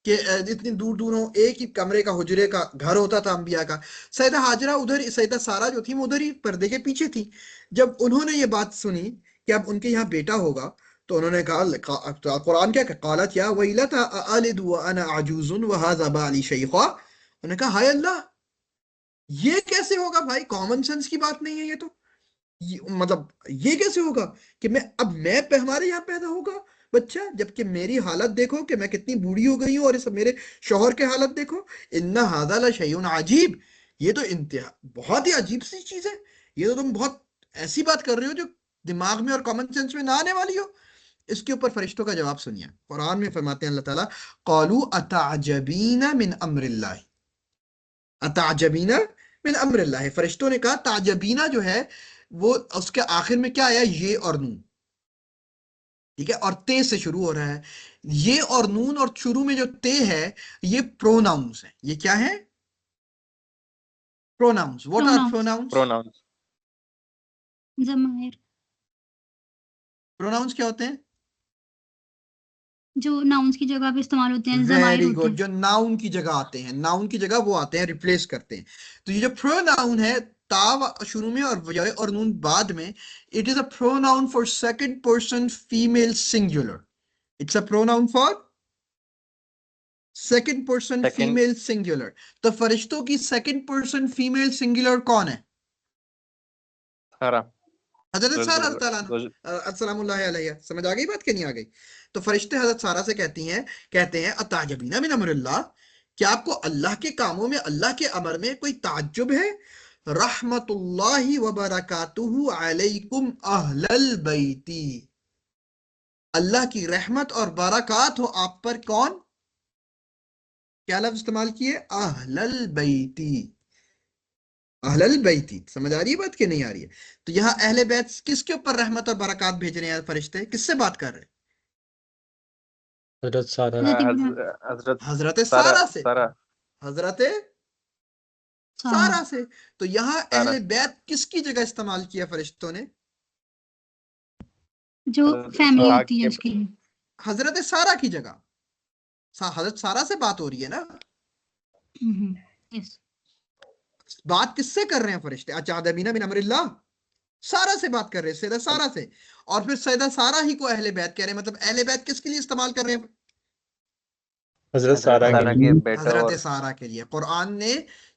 कि इतनी दूर दूर हो, एक ही कमरे का हुजरे का घर होता था अंबिया का। सैयदा हाजरा उधर, सैयदा सारा जो थी वो उधर ही पर्दे के पीछे थी। जब उन्होंने ये बात सुनी कि अब उनके यहाँ बेटा होगा, तो उन्होंने कहा, कुरान क्या कालत या वैलता अलिदु व अना अजूजुन व हाज़ा बाली शैखा। उन्होंने कहा हाय अल्लाह, ये कैसे होगा भाई, कॉमन सेंस की बात नहीं है ये तो। मतलब ये कैसे होगा कि हमारे यहाँ पैदा होगा बच्चा, जबकि मेरी हालत देखो कि मैं कितनी बूढ़ी हो गई हूँ, और इस मेरे शौहर के हालत देखो। इन्ना हाज़ा लशैउन अजीब, ये तो इंतहा बहुत ही अजीब सी चीज है। ये तो तुम बहुत ऐसी बात कर रहे हो जो दिमाग में और कॉमन सेंस में ना आने वाली हो। इसके ऊपर फरिश्तों का जवाब सुनिए। कुरान में फरमाते हैं अल्लाह ताला, क़ालू अतअजबीना मिन अम्रिल्लाह, अतअजबीना मिन अम्रिल्लाह। फरिश्तों ने कहा, ताजबीना जो है वो उसके आखिर में क्या आया, ये और नून, ठीक है, और ते से शुरू हो रहा है। ये और नून और शुरू में जो ते है ये प्रोनाउंस है। ये क्या है? Pronouns. What are pronouns, pronouns? Pronouns. ज़माइर। प्रोनाउंस क्या होते हैं? जो नाउन्स की जगह पे इस्तेमाल होते हैं, ज़माइर वेरी होते गुड, हैं। जो नाउन की जगह आते हैं, नाउन की जगह वो आते हैं, रिप्लेस करते हैं। तो ये जो प्रोनाउन है, ता शुरू में और वजह और नून बाद में, it is a pronoun for second person female singular. It's a pronoun for second person second female singular. तो फरिश्तों की सेकंड पर्सन फीमेल सिंगुलर कौन है? सारा हजरत सारा दो- ताला दो- अस्सलामुल्लाह अलैहा। समझ आ गई बात कि नहीं आ गई? तो फरिश्ते हजरत सारा से कहते हैं अताजबीना मिन अमरिल्लाह, क्या आपको अल्लाह के कामों में, अल्लाह के अमर में कोई ताज्जुब है? रहमतुल्लाहि व बरकातुहु अलैकुम अहलल बैती, अल्लाह की रहमत और बरकात हो आप पर। कौन? क्या लफ्ज इस्तेमाल किए? अहलल बैती, अहलल बैती। समझ आ रही है बात कि नहीं आ रही है? तो यहाँ अहले बैत किसके ऊपर रहमत और बरकत भेज रहे हैं फरिश्ते? किससे बात कर रहे हैं? हजरत सारा हजरत हजरत सारा सारा से, सारा हजरत सारा सारा से। तो यहाँ सारा अहले बैत किसकी जगह इस्तेमाल किया फरिश्तों ने? जो हजरत फैमिली इसहाक होती है के उसके लिए। हजरत सारा की जगह। हजरत सारा से बात हो रही है ना? यस। बात किससे कर रहे हैं फरिश्ते? अचादमीना मिन अमरिल्लाह, सारा से बात कर रहे हैं, सैयदा सारा से। और फिर सैयदा सारा ही को अहले बैत कह रहे हैं। मतलब अहले बैत किसके लिए इस्तेमाल कर रहे हैं? हजरत हजरत सारा के सारा लिए। के बेटा हजरत और सारा के लिए। कुरान ने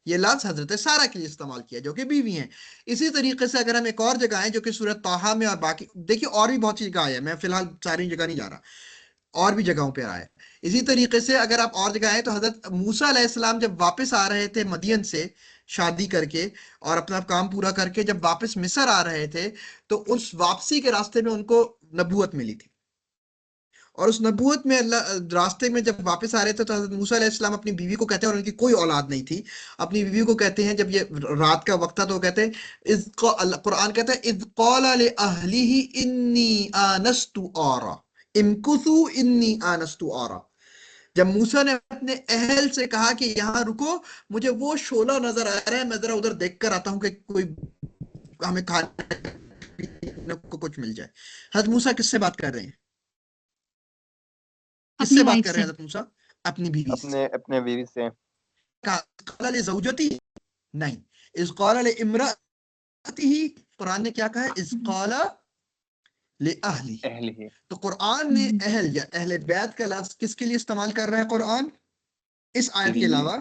ये लफ्ज हजरत सारा के लिए इस्तेमाल किया, जो कि बीवी हैं। इसी तरीके से अगर हम एक और जगह आए, जो कि सूरत ताहा में, और बाकी देखिए और भी बहुत सी जगह है, मैं फिलहाल सारी जगह नहीं जा रहा, और भी जगहों पे आया है। इसी तरीके से अगर आप और जगह आए तो हजरत मूसा अलैहिस्सलाम जब वापस आ रहे थे मदियन से शादी करके और अपना काम पूरा करके, जब वापस मिस्र आ रहे थे, तो उस वापसी के रास्ते में उनको नबूवत मिली थी। और उस नबूवत में अल्लाह रास्ते में जब वापस आ रहे थे, तो हजरत मूसा अलैहिस्सलाम अपनी बीवी को कहते हैं, और उनकी कोई औलाद नहीं थी, अपनी बीवी को कहते हैं, जब ये रात का वक्त था, तो कहते हैं कुरान कहता है इज़ क़ाला li अहलिही इन्नी आनस्तु आरा इमकुसू इन्नी आनस्तु आरा। जब मूसा ने अपने अहल से कहा कि यहाँ रुको, मुझे वो शोला नजर आ रहा है, मैं जरा उधर देख कर आता हूँ कि कोई हमें खाने पीने को कुछ मिल जाए। हजरत मूसा किससे बात कर रहे हैं? अपनी किससे बात वाइफ कर से। रहे हैं हजरत मूसा? अपनी बीवी से। अपने बीवी से। क़ाला li ज़ौजती, नहीं, इज़ क़ाला li इम्राअतिही। कुरान ने क्या कहा है? इज़ क़ाला li अहली। अहली है। तो कुरान ने अहल या अहले बैत का लफ्ज किसके लिए इस्तेमाल कर रहा है कुरान, इस आयत के अलावा?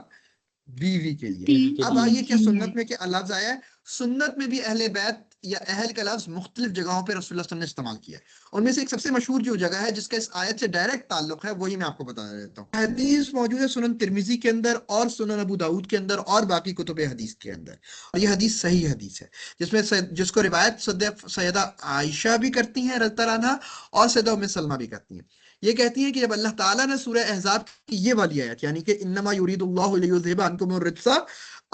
बीवी के लिए। बीवी के अब लिए। आइए, क्या सुन्नत में क्या लफ्ज आया है? सुन्नत में भी अहले बैत या अहल का लफ्ज मुख्तलिफ जगहों पे रसूलुल्लाह सल्लल्लाहु अलैहि वसल्लम ने इस्तेमाल किया है। उनमें से एक सबसे मशहूर जो जगह है जिसका इस आयत से डायरेक्ट ताल्लुक है, वही मैं आपको बता देता हूँ। हदीस मौजूद है सुनन तिरमिजी के अंदर और सुनन अबू दाऊद के अंदर और बाकी कुतुब हदीस के अंदर, और ये हदीस सही हदीस है, जिसको रिवायत सैयदा आयशा भी करती हैं रज़ियल्लाहु तआला अन्हा, और सैयदा उम्मे सलमा भी करती हैं। ये कहती हैं कि जब अल्लाह ताला ने सूरह अहज़ाब की ये वाली आयत, यानी कि इन्नमा युरीदुल्लाहु लियुज़हिबा अन्कुम अर्रिज्सा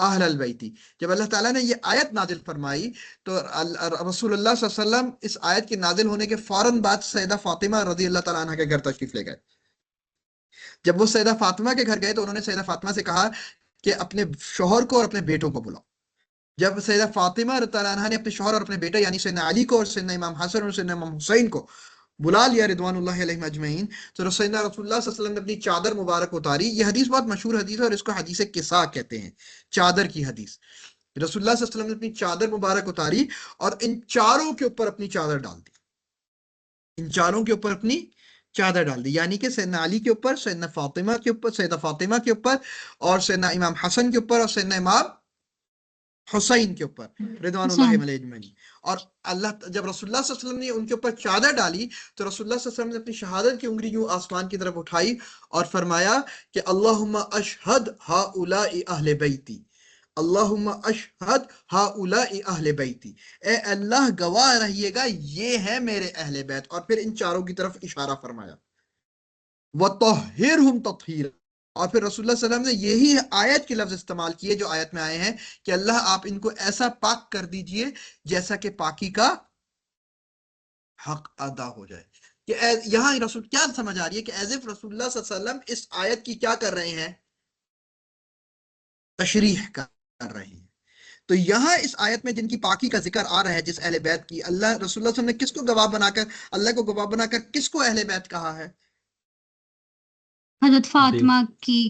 अहलल बैती, जब अल्लाह ताला ने ये आयत नाजिल फरमाई, तो रसूलुल्लाह सल्लल्लाहु अलैहि वसल्लम इस आयत के नाजिल होने के फौरन बाद सैयदा फातिमा रज़ियल्लाहु तआला अन्हा के घर तशरीफ ले गए। जब वो सैयदा फातिमा के घर गए, तो उन्होंने सैयदा फातिमा से कहा कि अपने शोहर को और अपने बेटों को बुलाओ। जब सैयदा फातिमा रज़ियल्लाहु अन्हा ने अपने शोहर और अपने बेटे यानी सैयदना अली को और सैयदना इमाम हसन और सैयदना इमाम हुसैन को बुला लिया रिदवानुल्लाहि अलैहिम अजमईन, तो सैयदना रसूलुल्लाह सल्लल्लाहु अलैहि वसल्लम ने अपनी चादर मुबारक उतारी। ये हदीस बहुत मशहूर हदीस है और इसको हदीस किसा कहते हैं, चादर की हदीस। रसूलुल्लाह सल्लल्लाहु अलैहि वसल्लम ने अपनी चादर मुबारक उतारी और इन चारों के ऊपर अपनी चादर डाल दी, इन चारों के ऊपर अपनी चादर डाल दी, यानी कि सैयदना अली के ऊपर, सैयदना फातिमा के ऊपर, सैयदा फातिमा के ऊपर, और सैयदना इमाम हसन के ऊपर, और सैयदना इमाम हुसैन के ऊपर रिदवानुल्लाहि अलैहिम। और अल्लाह जब रसूलुल्लाह सल्लल्लाहु अलैहि वसल्लम ने उनके ऊपर चादर डाली, तो रसूलुल्लाह सल्लल्लाहु अलैहि वसल्लम ने अपनी शहादत की उंगली यूं आसमान की तरफ उठाई और फरमाया कि अल्लाहुम्मा अशहद हाउलाई अहले बैती, अल्लाहुम्मा अशहद हाउलाई अहले बैती, ए अल्लाह गवाह रहिएगा ये है मेरे अहले बैत। और फिर इन चारों की तरफ इशारा फरमाया, वतहिरहुम तत्हीरा। और फिर रसूलुल्लाह सल्लल्लाहु अलैहि वसल्लम ने यही आयत के लफ्ज इस्तेमाल किए जो आयत में आए हैं कि अल्लाह आप इनको ऐसा पाक कर दीजिए जैसा कि पाकी का हक अदा हो जाए। कि यहाँ रसूल क्या समझ आ रही है कि एज इफ रसूलुल्लाह सल्लल्लाहु अलैहि वसल्लम इस आयत की क्या कर रहे हैं, तशरीह कर रहे हैं। तो यहाँ इस आयत में जिनकी पाकी का जिक्र आ रहा है, जिस अहले बैत की, अल्लाह रसूलुल्लाह सल्लल्लाहु अलैहि वसल्लम ने किसको गवाह बनाकर, अल्लाह को गवाह बनाकर किसको अहले बैत कहा है? हजरत फातिमा की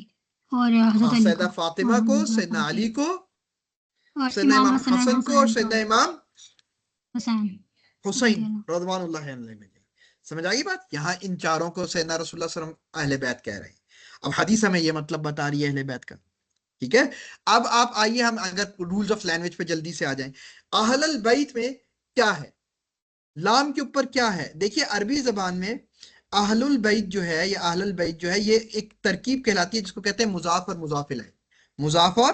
और हजरत हाँ, अली सैयदा को फातिमा को, सैयदना अली को, और सैयदना इमाम इमाम हसन हसन को और सैयदना इमाम हुसैन हुसैन रज़ियल्लाहु रज़वानुल्लाह अलैहि। समझ आई बात? यहाँ इन चारों को सैयदना रसूलुल्लाह सल्लल्लाहु अलैहि वसल्लम अहले बैत कह रहे हैं। अब हदीस हमें ये मतलब बता रही है अहले बैत का। ठीक है, अब आप आइए हम अगर रूल्स ऑफ लैंग्वेज पे जल्दी से आ जाएं। अहलल बैत में क्या है, लाम के ऊपर क्या है? देखिए अरबी जबान में अहलुल बैत जो है, या अहलुल बैत जो है, ये एक तरकीब कहलाती है जिसको कहते हैं मुजाफ और मुजाफ इलैह। मुजाफ और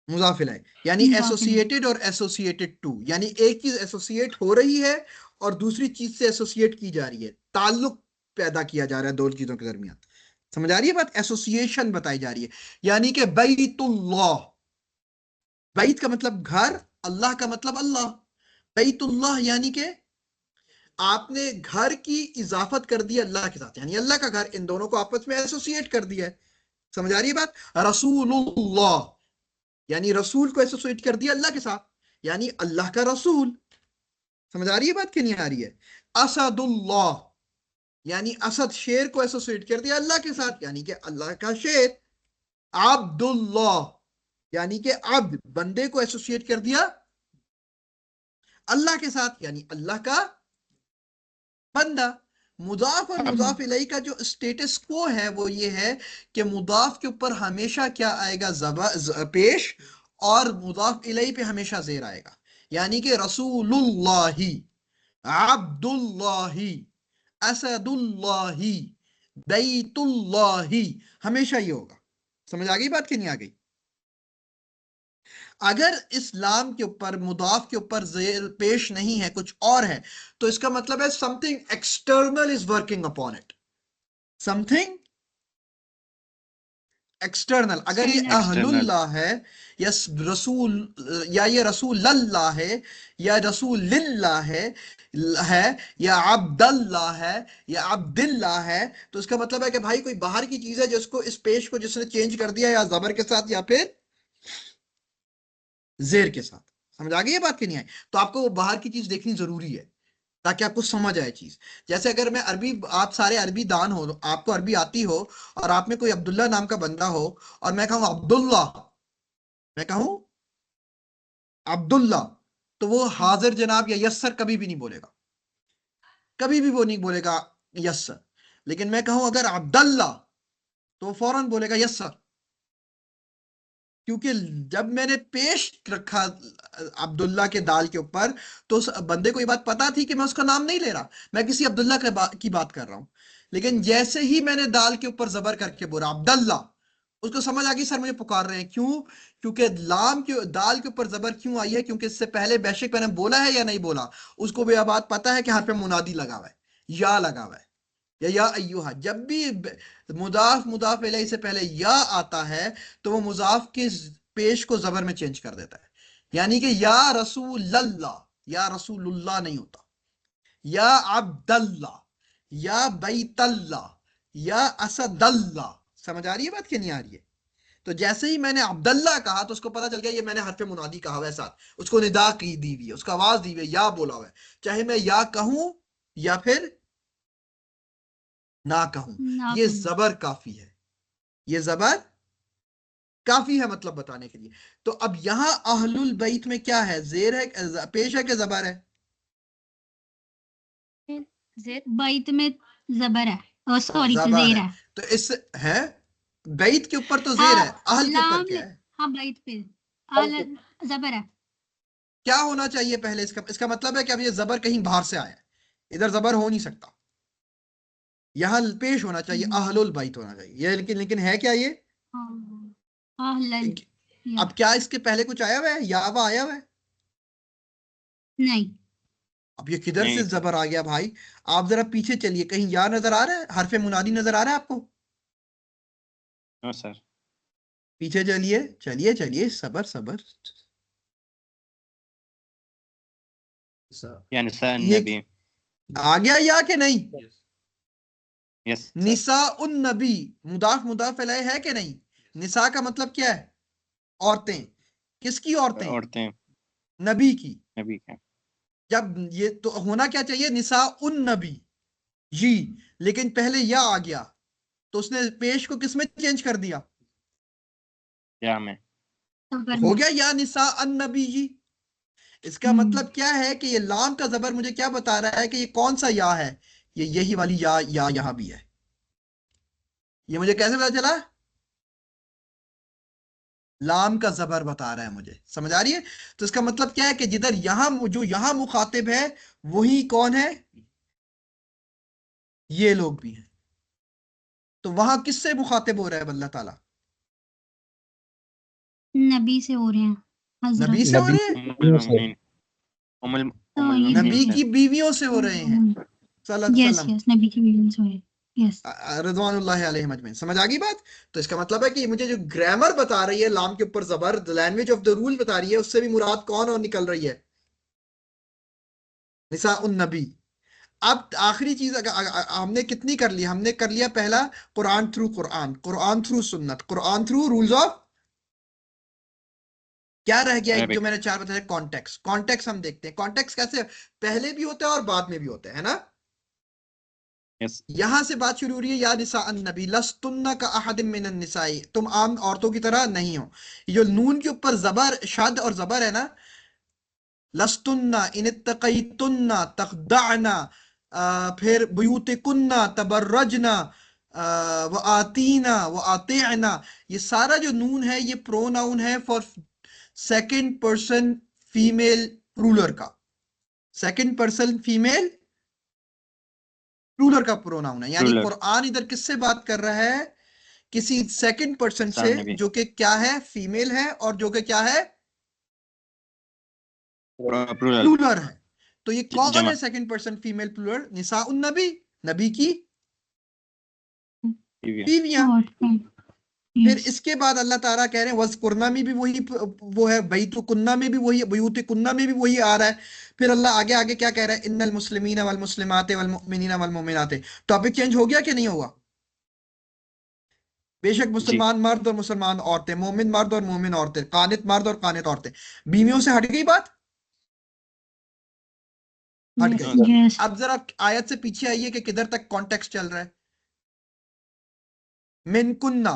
मुजाफ इलैह यानी मुजाफिर एसोसिएटेड और एसोसिएटेड टू, यानी एक चीज एसोसिएट हो रही है और दूसरी चीज से एसोसिएट की जा रही है, ताल्लुक पैदा किया जा रहा है दो चीजों के दरमियान। समझ आ रही है बात? एसोसिएशन बताई जा रही है। यानी कि बैतुल्लाह, बैत का मतलब घर, अल्लाह का मतलब अल्लाह। बैतुल्लाह यानी कि आपने घर की इजाफत कर दी अल्लाह के साथ, यानी अल्लाह का घर, इन दोनों को आपस में एसोसिएट कर दिया है। समझ आ रही है बात? रसूलुल्लाह यानी रसूल को एसोसिएट कर दिया अल्लाह के साथ, यानी अल्लाह का रसूल। समझ आ रही है बात कि नहीं आ रही है? असदुल्लाह यानी असद, शेर को एसोसिएट कर दिया अल्लाह के साथ, यानी कि अल्लाह का शेर। अब्दुल्लाह यानी कि अब्द, बंदे को एसोसिएट कर दिया अल्लाह के साथ, यानी अल्लाह का बंदा। मुदाफ और मुदाफ इलैहि का जो स्टेटस को है वो ये है कि मुदाफ के ऊपर हमेशा क्या आएगा, पेश, और मुदाफ इलैहि पे हमेशा जेर आएगा। यानी कि रसूलुल्लाही, अब्दुल्लाही, असदुल्लाही, बैतुल्लाही, हमेशा ये होगा। समझ आ गई बात कि नहीं आ गई? अगर इस्लाम के ऊपर, मुदाफ के ऊपर जेर पेश नहीं है, कुछ और है, तो इसका मतलब है something external is working upon it, something external. अगर ये अहलुल्लाह है, या रसूल, या ये रसूलल्लाह है, या रसूलिल्लाह है, या अब्दल्लाह है, या अब्दिल्लाह है, तो इसका मतलब है कि भाई कोई बाहर की चीज है जिसको, इस पेश को जिसने चेंज कर दिया, या जबर के साथ या फिर जेर के साथ। समझ आ गई ये बात कि नहीं आई? तो आपको वो बाहर की चीज देखनी जरूरी है ताकि आपको समझ आए चीज। जैसे अगर मैं अरबी, आप सारे अरबी दान हो, आपको अरबी आती हो, और आप में कोई अब्दुल्ला नाम का बंदा हो, और मैं कहूं अब्दुल्ला, मैं कहूं अब्दुल्ला, तो वो हाजिर जनाब या यस्सर कभी भी नहीं बोलेगा, कभी भी वो नहीं बोलेगा यस्सर। लेकिन मैं कहूं अगर अब्दल्ला, तो वो फौरन बोलेगा यस्सर, क्योंकि जब मैंने पेश रखा अब्दुल्ला के दाल के ऊपर, तो उस बंदे को ये बात पता थी कि मैं उसका नाम नहीं ले रहा, मैं किसी अब्दुल्ला की बात कर रहा हूं। लेकिन जैसे ही मैंने दाल के ऊपर जबर करके बोला अब्दुल्ला, उसको समझ आ गई सर मुझे पुकार रहे हैं। क्यों? क्योंकि लाम के, दाल के ऊपर जबर क्यों आई है? क्योंकि इससे पहले बेशक मैंने बोला है या नहीं बोला, उसको भी यह बात पता है कि हर पे मुनादी लगा हुआ है, या लगा हुआ है, या अय्युहा। जब भी मुदाफ मुदाफ इलैहि से पहले या आता है, तो वो मुजाफ के पेश को जबर में चेंज कर देता है। यानी कि या रसूलल्लाह, या रसूलुल्लाह नहीं होता, या अब्दल्ला, या बैतल्ला, या असदल्ला। समझ आ रही है बात कि नहीं आ रही है? तो जैसे ही मैंने अब्दल्ला कहा, तो उसको पता चल गया ये मैंने हरफ मुनादी कहा हुआ है, साथ उसको निदा की दी हुई है, उसका आवाज दी हुई है, या बोला हुआ है, चाहे मैं या कहूं या फिर ना कहूं, ना ये कहूं। जबर काफी है, ये जबर काफी है मतलब बताने के लिए। तो अब यहां अहलुल बैत में क्या है, जेर है, पेश है कि जबर है? बैत में जबर है, सॉरी जबर जेर है। है। तो इस है, बैत के ऊपर तो जेर हाँ है, अहल के ऊपर लाम क्या है? हाँ बैत पे जबर है। क्या होना चाहिए पहले? इसका मतलब है कि अब ये जबर कहीं बाहर से आया है, इधर जबर हो नहीं सकता, यहां पेश होना चाहिए, अहलुल बैत होना चाहिए ये। लेकिन है क्या ये? अहलन अब क्या इसके पहले कुछ आया हुआ है, यावा आया हुआ है? नहीं। अब ये किधर नहीं से सर। जबर आ गया भाई? आप जरा पीछे चलिए, कहीं या नजर आ रहा है, हरफे मुनादी नजर आ रहा है आपको? हाँ सर। पीछे चलिए, चलिए चलिए, सबर सबर। या निसा ये नबी। आ गया या कि नहीं? Yes sir. निसा उन नबी, मुदाफ मुदाफ इलैहि है कि नहीं? निसा का मतलब क्या है? औरतें। किसकी औरतें? औरतें नबी की। नबी का। जब ये तो होना क्या चाहिए, निसा उन नबी जी, लेकिन पहले या आ गया, तो उसने पेश को किसमें चेंज कर दिया? या में हो गया या निसा अन नबी जी। इसका मतलब क्या है कि ये लाम का जबर मुझे क्या बता रहा है कि ये कौन सा या है? ये यही वाली या यहां भी है। ये मुझे कैसे पता चला? लाम का जबर बता रहा है मुझे, समझ आ रही है? तो इसका मतलब क्या है कि जिधर यहां जो यहां मुखातिब है वही कौन है? ये लोग भी हैं। तो वहां किससे मुखातिब हो रहा है अल्लाह ताला? नबी से हो रहे हैं, हजरत। नबी से हो नबी रहे हैं, उम्मुल मोमिनीन उम्मुल उम्मुल ये नबी मोमिनीन से। की बीवियों से हो रहे हैं सल्लल्लाहु अलैहि यस वसल्लम, यस, नबी की बीवी से हो रहे हैं। यस। रज़वानुल्लाहि अलैहिम अजमईन। समझ आ गई बात? तो इसका मतलब है कि मुझे जो ग्रामर बता रही है लाम के ऊपर जबर, लैंग्वेज ऑफ द रूल बता रही है, उससे भी मुराद कौन और निकल रही है? निसा उन नबी। अब आखिरी चीज हमने कितनी कर ली? हमने कर लिया पहला कुरान थ्रू कुरान, कुरान थ्रू सुन्नत, कुरान थ्रू रूल्स ऑफ। क्या रह गया एक जो अरेबिक मैंने चार बताया? कॉन्टेक्स्ट। कॉन्टेक्स्ट हम देखते हैं, कॉन्टेक्स्ट कैसे पहले भी होता है और बाद में भी होता है ना? यस यहां से बात शुरू हो रही है, या निसा नबी लस्तुन्ना का अहदिम मिनन निसाई, तुम आम औरतों की तरह नहीं हो। ये जो नून के ऊपर जबर, शद और जबर है ना, लस्तुन्ना इन इत्तक़ैतुन्ना तख़दअना, फिर बुयूतिकुन्ना तबर्रजना, व आतीना व आतिअना, ये सारा जो नून है ये प्रोनाउन है for second person female plural का। सेकंड पर्सन फीमेल प्लूरल का प्रोनाउन है। यानी रूलर कुरान इधर किससे बात कर रहा है? किसी सेकंड पर्सन से, सान नबी जो कि क्या है? फीमेल है, और जो कि क्या है? प्लूरल प्लूरल है। तो ये कौन जमा है सेकंड पर्सन फीमेल प्लूरल? निसा उन नबी, नबी की बीवियां। बीवियां। फिर यस। इसके बाद अल्लाह ताला कह रहे हैं वज़कुरना में भी वही वो है, बैतुकुन्ना में भी वही, बयूतिकुन्ना में भी वही आ रहा है। फिर अल्लाह आगे आगे क्या कह रहा है? इन्नल मुस्लिमीना वल मुस्लिमात वल मुमिनीना वल मुमिनात। टॉपिक चेंज हो गया कि नहीं हुआ? बेशक जी मुसलमान मर्द और मुसलमान औरतें, मोमिन मर्द और मोमिन औरतें, कानित मर्द और कानित औरतें। बीवियों से हट गई बात, हट यस गई। यस। अब जरा आयत से पीछे आइए कि किधर तक कॉन्टेक्स्ट चल रहा है। मिन कुन्ना,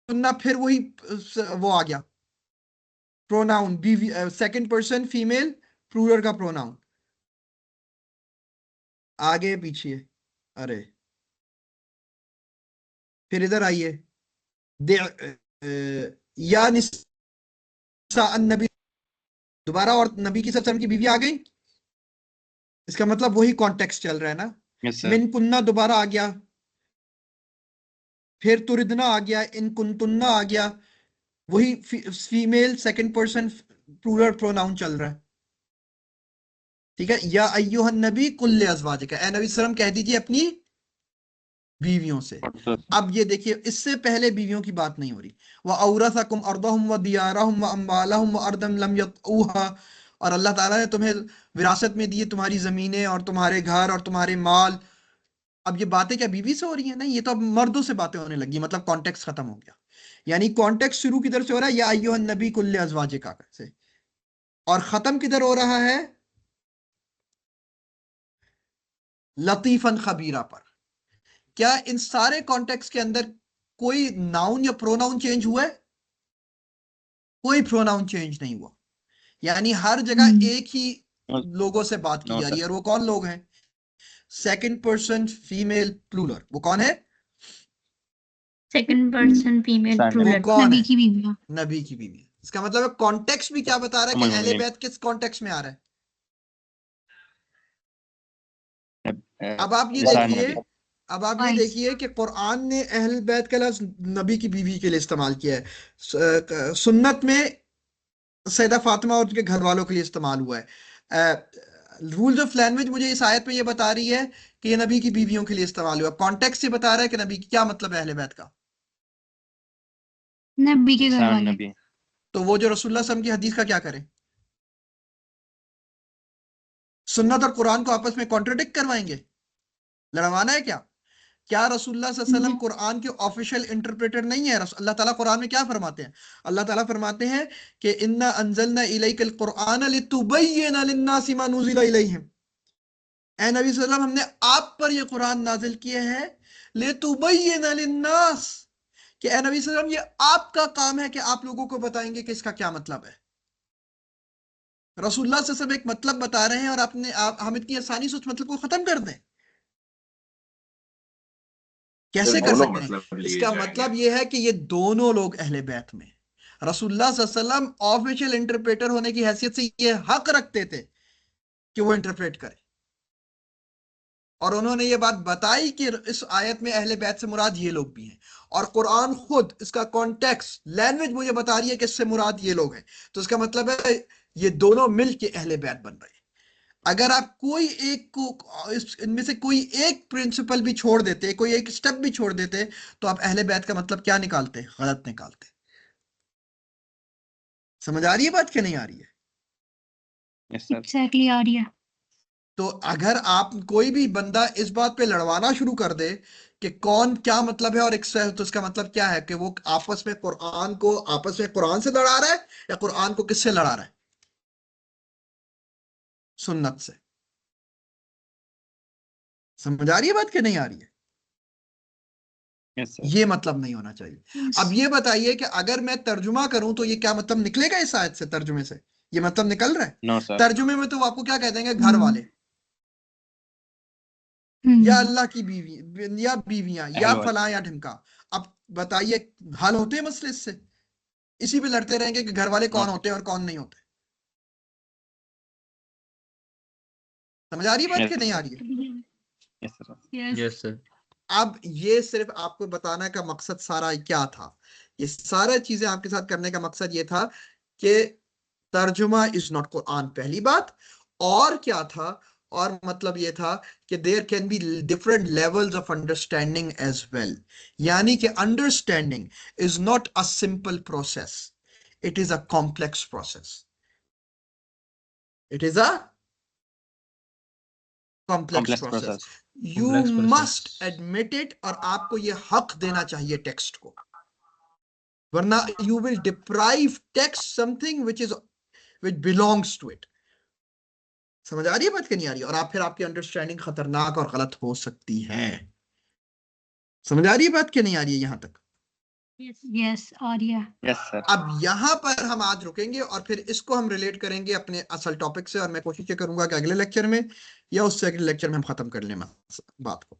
कुन्ना फिर वही वो आ गया प्रोनाउन, बीवी, सेकंड पर्सन फीमेल प्लूरल का प्रोनाउन। आगे पीछे, अरे फिर इधर आइए, दे या निसा नबी, दोबारा और नबी की सल्लल्लाहु अलैहि वसल्लम की बीवी आ गई। इसका मतलब वही कॉन्टेक्स्ट चल रहा है ना। यस सर मिन कुन्ना दोबारा आ गया, फिर तुरिदना आ गया, इन कुंतुन्ना आ गया, वही female second person plural pronoun चल रहा है। ठीक है, या अय्युहन नबी कुल्ले अज़वाजिका, ए नबी सल्लम कह दीजिए अपनी बीवियों से। अब ये देखिए, इससे पहले बीवियों की बात नहीं हो रही। व औरसकुम अर्दहुम व दियारहुम व अम्वालहुम व अर्दम लम यतऊहा, और अल्लाह ताला ने तुम्हें विरासत में दिए तुम्हारी जमीनें और तुम्हारे घर और तुम्हारे माल। अब ये बातें क्या बीवी से हो रही है? नहीं, ये तो अब मर्दों से बातें होने लगी, मतलब कॉन्टेक्स्ट खत्म हो गया। यानी कॉन्टेक्स्ट शुरू किधर से हो रहा है? या अय्युहन नबी कुल्ले अज़वाजिका से, और खत्म किधर हो रहा है? लतीफन खबीरा पर। क्या इन सारे कॉन्टेक्स्ट के अंदर कोई नाउन या प्रोनाउन चेंज हुआ है? कोई प्रोनाउन चेंज नहीं हुआ। यानी हर जगह एक ही लोगों से बात की नो जा रही सर है, और वो कौन लोग हैं? Second person female plural. वो कौन है? सेकंड पर्सन फीमेल सान वो प्लूरल, कौन नबी है? की बीवियां। नबी की बीवी। इसका मतलब है कॉन्टेक्स्ट भी क्या बता रहा है कि उम्मुल अहले मोमिनीन बैत किस कॉन्टेक्स्ट में आ रहा है। अ, अब आप ये निसा देखिए, नबी अब आप ये वाइस। देखिए कि कुरान ने अहल बैत का लफ्ज नबी की बीवी के लिए इस्तेमाल किया है। सुन्नत में सैयदा फातिमा और उनके घर वालों के लिए इस्तेमाल हुआ है। रूल्स ऑफ लैंग्वेज मुझे इस आयत में ये बता रही है कि ये नबी की बीवियों के लिए इस्तेमाल हुआ। कॉन्टेक्स्ट ये बता रहा है कि नबी की क्या मतलब है अहले बैत का। नबी के घर सान वाले। नबी तो वो जो रसूलुल्लाह सल्लल्लाहु अलैहि वसल्लम की हदीस का क्या करें? सुन्नत और कुरान को आपस में कॉन्ट्रडिक्ट करवाएंगे? लड़वाना है क्या? क्या रसूलुल्लाह सल्लल्लाहु अलैहि वसल्लम कुरान के ऑफिशियल इंटरप्रेटर नहीं है? अल्लाह ताला कुरान में क्या फरमाते हैं? अल्लाह ताला फरमाते हैं कि इन्ना अंजलना इलैकल कुरान लितुबय्यिना लिन्नासि मा नुज़िला इलैहिम। ए नबी सल्लल्लाहु अलैहि वसल्लम, हमने आप पर यह कुरान नाजिल किए हैं लितुबय्यिन लिन्नास, कि ए नबी सल्लल्लाहु अलैहि वसल्लम ये आपका काम है कि आप लोगों को बताएंगे कि इसका क्या मतलब है। रसूलुल्लाह सल्लल्लाहु अलैहि वसल्लम एक मतलब बता रहे हैं और आप हम इतनी आसानी से उस मतलब को खत्म कर दें, कैसे कर दोनों सकते हैं? मतलब लिए इसका जाएंगे। मतलब ये है कि ये दोनों लोग अहले बैत में रसूलुल्लाह सल्लल्लाहु अलैहि वसल्लम ऑफिशियल इंटरप्रेटर होने की हैसियत से ये हक रखते थे कि वो इंटरप्रेट करे, और उन्होंने ये बात बताई कि इस आयत में अहले बैत से मुराद ये लोग भी हैं, और कुरान खुद इसका कॉन्टेक्स्ट लैंग्वेज मुझे बता रही है कि इससे मुराद ये लोग हैं, तो इसका मतलब है ये दोनों मिल के अहले बैत बन रहे हैं। अगर आप कोई एक को इनमें से कोई एक प्रिंसिपल भी छोड़ देते, कोई एक स्टेप भी छोड़ देते, तो आप अहले बैत का मतलब क्या निकालते? गलत निकालते। समझ आ रही है बात क्या नहीं आ रही है? Yes sir. एग्जैक्टली आ रही है। तो अगर आप कोई भी बंदा इस बात पे लड़वाना शुरू कर दे कि कौन क्या मतलब है और एक तो इसका मतलब क्या है कि वो आपस में कुरान से लड़ा रहा है या कुरान को किससे लड़ा रहा है? सुन्नत से। समझ आ रही है बात क्या नहीं आ रही है? Yes sir. ये मतलब नहीं होना चाहिए। अब ये बताइए कि अगर मैं तर्जुमा करूं तो ये क्या मतलब निकलेगा इस आयत से? तर्जुमे से ये मतलब निकल रहा है? No sir. तर्जुमे में तो वो आपको क्या कह देंगे? घर वाले, या अल्लाह की बीवी या बीवियां या अहल वाले। फला या ढिमका। अब बताइए हल होते हैं मसले इससे? इसी पे लड़ते रहेंगे कि घर वाले कौन होते हैं और कौन नहीं होते। समझ आ रही है बात कि नहीं आ रही है? Yes sir. Yes sir. अब ये सिर्फ आपको बताने का मकसद सारा क्या था? ये सारा चीजें आपके साथ करने का मकसद ये था कि तर्जुमा इज नॉट कुरान, पहली बात। और क्या था? और मतलब ये था कि there can be different levels of understanding as well, यानी कि understanding is not a simple process, it is a complex process. It is a complex process. You Complex process. Must admit it, और आपको ये हक देना चाहिए text को, वरना you will deprive text something which belongs to it। समझ आ रही है बात कि नहीं आ रही है? और आप फिर आपकी अंडरस्टैंडिंग खतरनाक और गलत हो सकती है। समझ आ रही है बात कि नहीं आ रही है यहां तक? यस आ रही है। Yes sir. अब यहां पर हम आज रुकेंगे और फिर इसको हम रिलेट करेंगे अपने असल टॉपिक से, और मैं कोशिश ये करूंगा कि अगले लेक्चर में या उससे अगले लेक्चर में हम खत्म कर लें बात को।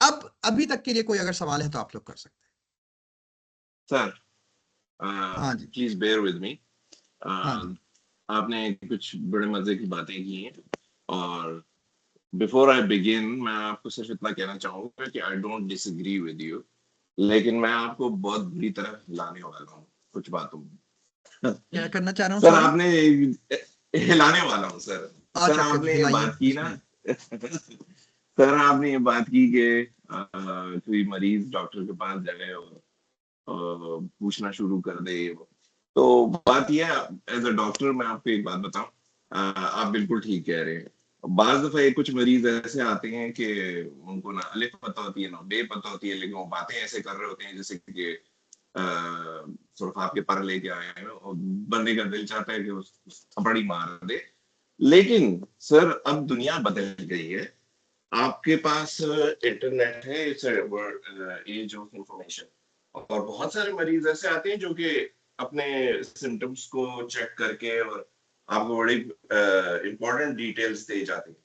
अब अभी तक के लिए कोई अगर सवाल है तो आप लोग कर सकते सर हैं। हाँ जी, प्लीज बेयर विद मी। हाँ जी। आपने कुछ बड़े मजे की बातें की हैं, और बिफोर आई बिगिन मैं आपको सिर्फ इतना कहना चाहूंगा कि I don't disagree with you, लेकिन मैं आपको बहुत बुरी तरह हिलाने वाला हूँ कुछ बातों में। क्या करना चाह रहा हूँ? Sir sorry. आपने हिलाने वाला हूँ सर। सर अच्छा, आपने ये हिलाइए, बात की ना सर आपने ये बात की कि कोई मरीज डॉक्टर के पास जाए और पूछना शुरू कर दे। तो बात यह है, एज अ डॉक्टर मैं आपको एक बात बताऊं, आप बिल्कुल ठीक कह रहे हैं। बाज दफा कुछ मरीज ऐसे आते हैं कि उनको ना अलिफ पता होती है ना बे पता होती है, लेकिन वो बातें ऐसे कर रहे होते हैं जैसे कि सिर्फ आपके पर लेके आए हैं और बंदे का दिल चाहता है कि उस थपड़ी मार दे। लेकिन सर अब दुनिया बदल गई है, आपके पास इंटरनेट है, इट्स एज ऑफ इंफॉर्मेशन, और बहुत सारे मरीज ऐसे आते हैं जो कि अपने सिम्टम्स को चेक करके और आपको बड़ी इंपॉर्टेंट डिटेल्स दे जाते हैं।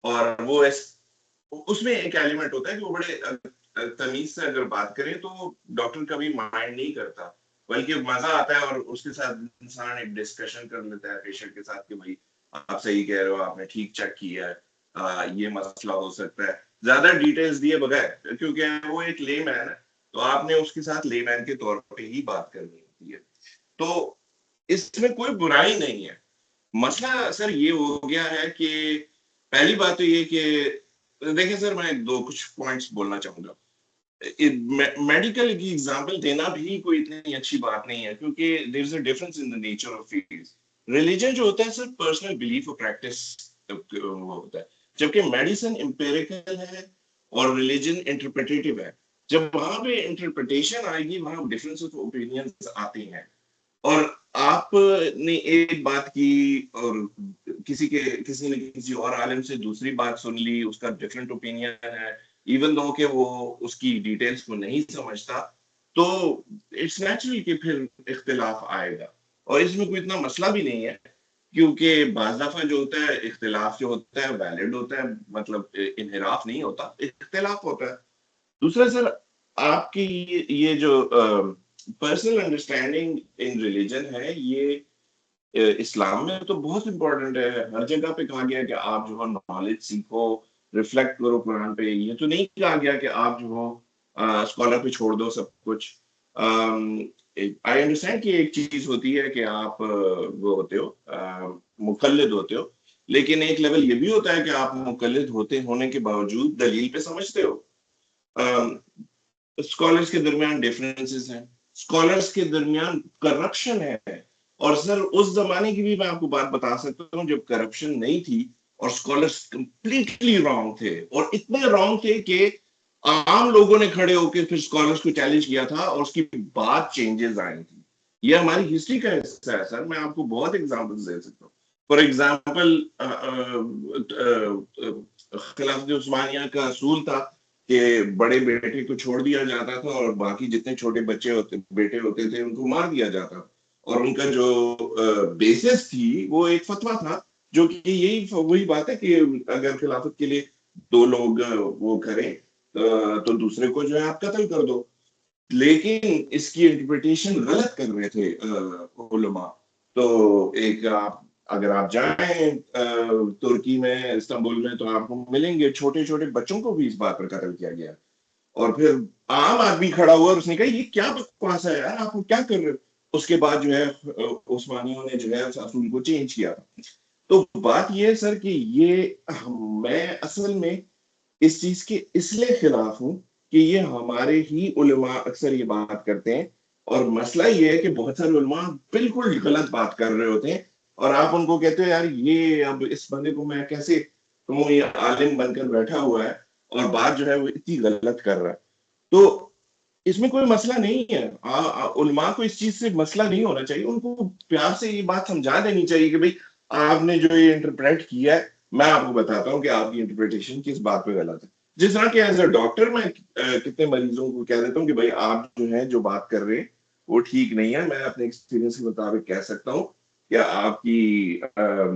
और वो उसमें एक एलिमेंट होता है कि वो बड़े तमीज से अगर बात करें तो डॉक्टर कभी माइंड नहीं करता, बल्कि मजा आता है और उसके साथ इंसान एक डिस्कशन कर लेता है पेशेंट के साथ कि भाई आप सही कह रहे हो, आपने ठीक चेक किया है, ये मसला हो सकता है, ज्यादा डिटेल्स दिए बगैर, क्योंकि वो एक लेमैन है तो आपने उसके साथ लेमैन के तौर पे ही बात करनी होती है। तो इसमें कोई बुराई नहीं है। मसला सर ये हो गया है कि पहली बात तो ये कि देखिए सर, मैं कुछ पॉइंट्स बोलना चाहूंगा। मेडिकल की एग्जांपल देना भी कोई इतनी अच्छी बात नहीं है, क्योंकि there is a difference in the nature of fields. Religion जो होता है सर पर्सनल बिलीफ और प्रैक्टिस होता है, जबकि मेडिसिन एम्पिरिकल है और रिलीजन इंटरप्रेटेटिव है। जब वहां पे इंटरप्रिटेशन आएगी वहां डिफरेंस ऑफ ओपिनियंस आती हैं। और आपने एक बात की और किसी ने किसी और आलिम से दूसरी बात सुन ली, उसका डिफरेंट ओपिनियन है, इवन दो कि वो उसकी डिटेल्स को नहीं समझता, तो इट्स नेचुरल कि फिर इख्तिलाफ आएगा। और इसमें कोई इतना मसला भी नहीं है, क्योंकि बाज़ दफ़ा जो होता है इख्तिलाफ जो होता है वैलिड होता है, मतलब इन्हिराफ नहीं होता, इख्तिलाफ होता है। दूसरा सर, आपकी ये जो पर्सनल अंडरस्टैंडिंग इन रिलीजन है, ये इस्लाम में तो बहुत इंपॉर्टेंट है। हर जगह पे कहा गया है कि आप जो है नॉलेज सीखो, रिफ्लेक्ट करो कुरान पे। ये तो नहीं कहा गया कि आप जो हो स्कॉलर पे छोड़ दो सब कुछ। आई अंडरस्टैंड कि एक चीज होती है कि आप वो होते हो, मुकल्लिद होते हो, लेकिन एक लेवल ये भी होता है कि आप मुकल्लिद होने के बावजूद दलील पे समझते हो। स्कॉलर्स के दरमियान डिफरेंसेस हैं, स्कॉलर्स के दरमियान करप्शन है। और सर उस जमाने की भी मैं आपको बात बता सकता हूँ जब करप्शन नहीं थी और स्कॉलर्स कंप्लीटली रॉन्ग थे, और इतने रॉन्ग थे कि आम लोगों ने खड़े होकर फिर स्कॉलर्स को चैलेंज किया था और उसकी बाद चेंजेस आई थी। ये हमारी हिस्ट्री का हिस्सा है सर। मैं आपको बहुत एग्जांपल्स दे सकता हूँ। फॉर एग्जांपल खिलाफत उस्मानिया का असूल था कि बड़े बेटे को छोड़ दिया जाता था और बाकी जितने छोटे बेटे होते थे उनको मार दिया जाता, और उनका जो बेसिस थी वो एक फतवा था, जो कि यही वही बात है कि अगर खिलाफत के लिए दो लोग वो करें तो दूसरे को जो है आप कत्ल कर दो। लेकिन इसकी इंटरप्रिटेशन गलत कर रहे थे उलमा। तो एक अगर आप जाएं तुर्की में, इस्तांबुल में, तो आपको मिलेंगे छोटे छोटे बच्चों को भी इस बात पर कत्ल किया गया। और फिर आम आदमी खड़ा हुआ और उसने कहा ये क्या बकवास है यार, आप क्या कर रहे हो। उसके बाद जो है उस्मानियों ने जो है उस असूल को चेंज किया। तो बात ये है सर कि ये मैं असल में इस चीज के इसलिए खिलाफ हूं कि ये हमारे ही उलमा अक्सर ये बात करते हैं, और मसला ये है कि बहुत सारे उलमा बिल्कुल गलत बात कर रहे होते हैं, और आप उनको कहते हो यार ये अब इस बंदे को मैं कैसे कहूँ, ये आलिम बनकर बैठा हुआ है और बात जो है वो इतनी गलत कर रहा है। तो इसमें कोई मसला नहीं है। उलमा को इस चीज से मसला नहीं होना चाहिए। उनको प्यार से ये बात समझा देनी चाहिए कि भाई आपने जो ये इंटरप्रेट किया है, मैं आपको बताता हूँ कि आपकी इंटरप्रिटेशन किस बात पे गलत है। जिस तरह के एज अ डॉक्टर मैं कितने मरीजों को कह देता हूँ कि भाई आप जो है जो बात कर रहे हैं वो ठीक नहीं है। मैं अपने एक्सपीरियंस के मुताबिक कह सकता हूँ कि आपकी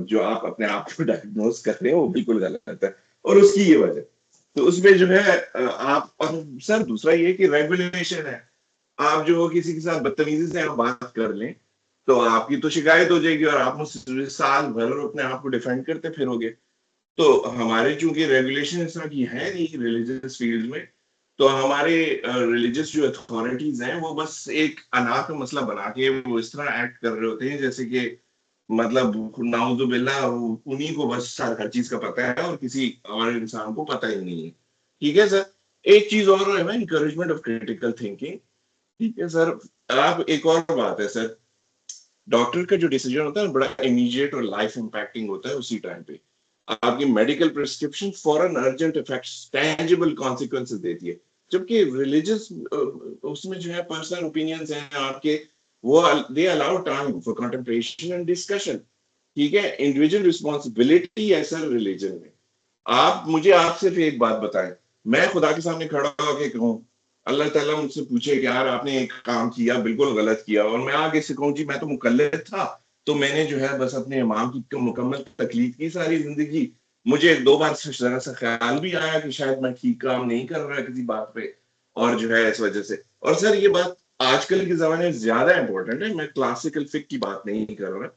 जो आप अपने आप को डायग्नोज कर रहे हैं वो बिल्कुल गलत है, और उसकी ये वजह। तो उसमें जो है आप, और सर दूसरा ये कि रेगुलेशन है। आप जो किसी के साथ बदतमीजी से आप बात कर लें तो आपकी तो शिकायत हो जाएगी, और आप मुझसे साल भर अपने आप को डिफेंड करते फिरोगे। तो हमारे चूंकि रेगुलेशन इस तरह की है नहीं रिलीजियस फील्ड में, तो हमारे रिलीजियस जो अथॉरिटीज हैं वो बस एक अनाथ का मसला बना के वो इस तरह एक्ट कर रहे होते हैं जैसे कि मतलब नाउजुबिल्लाह उन्हीं को बस हर चीज का पता है और किसी और इंसान को पता ही नहीं है। ठीक है सर। एक चीज और है ना, इंकरेजमेंट ऑफ क्रिटिकल थिंकिंग। ठीक है सर। आप एक और बात है सर, डॉक्टर का जो डिसीजन होता है बड़ा इमीडिएट और लाइफ इंपैक्टिंग होता है उसी टाइम पे। आपकी मेडिकल प्रिस्क्रिप्शन फॉरन अर्जेंट इफेक्ट्स, टेंजिबल कॉन्सिक्वेंसेस देती है। जबकि रिलीजियस उसमें जो है पर्सनल ओपिनियंस हैं आपके, वो they allow time for contemplation and discussion. ठीक है। इंडिविजुअल रिस्पॉन्सिबिलिटी है सर रिलीजन में। आप सिर्फ एक बात बताएं, मैं खुदा के सामने खड़ा होकर कहूं, अल्लाह ताला मुझसे पूछे कि यार आपने एक काम किया बिल्कुल गलत किया, और मैं आगे से कहूं जी मैं तो मुकल्लिद था, तो मैंने जो है बस अपने इमाम की मुकम्मल तकलीफ की सारी जिंदगी। मुझे 2 बार जरा सा ख्याल भी आया कि शायद मैं ठीक काम नहीं कर रहा किसी बात पे, और जो है इस वजह से। और सर ये बात आजकल के जमाने में ज्यादा इंपॉर्टेंट है। मैं क्लासिकल फिक की बात नहीं कर रहा।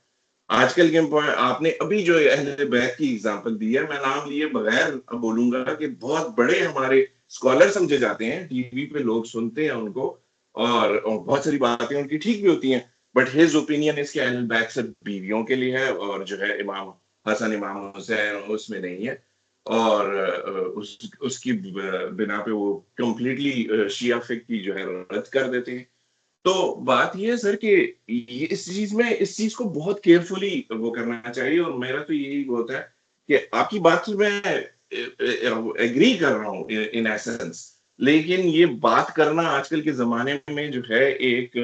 आजकल के आपने अभी जो अहले बैत की एग्जांपल दी है, मैं नाम लिए बगैर बोलूंगा कि बहुत बड़े हमारे स्कॉलर समझे जाते हैं, टीवी पे लोग सुनते हैं उनको, और बहुत सारी बातें उनकी ठीक भी होती हैं, बट हिज ओपिनियन इसके अहले बैत सिर्फ बीवियों के लिए है, और जो है इमाम हसन इमाम हुसैन उसमें नहीं है। और उसकी बिना पे वो कंप्लीटली शिया फिक की जो है रद्द कर देते हैं। तो बात ये है सर कि इस चीज को बहुत केयरफुली वो करना चाहिए, और मेरा तो यही होता है कि आपकी बात से मैं एग्री कर रहा हूँ इन एसेंस, लेकिन ये बात करना आजकल के जमाने में जो है एक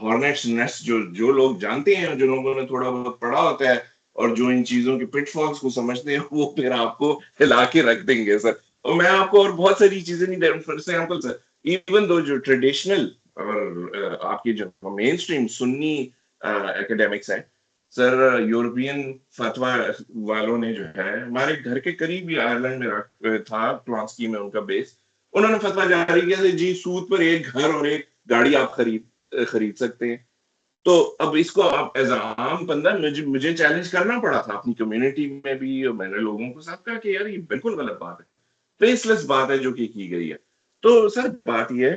हॉर्नेट्स नेस्ट जो लोग जानते हैं, जो लोगों ने थोड़ा बहुत पढ़ा होता है और जो इन चीजों के पिटफॉल्स को समझते हैं, वो फिर आपको हिला के रख देंगे सर। और मैं आपको और बहुत सारी चीजें नहीं दे रहा हूँ। For example sir, even though जो ट्रेडिशनल और आपकी जो मेन स्ट्रीम सुन्नी एकेडमिक्स है सर, यूरोपियन फतवा वालों ने जो है हमारे घर के करीब ही आयरलैंड में था, प्लॉन्स्की में उनका बेस, उन्होंने फतवा जारी किया था जी सूद पर एक घर और एक गाड़ी आप खरीद सकते हैं। तो अब इसको आप एज आम बंदा मुझे चैलेंज करना पड़ा था अपनी कम्युनिटी में भी, और मैंने लोगों को साथ कहा कि यार ये बिल्कुल गलत बात है, फेसलेस बात है जो कि की गई है। तो सर बात यह है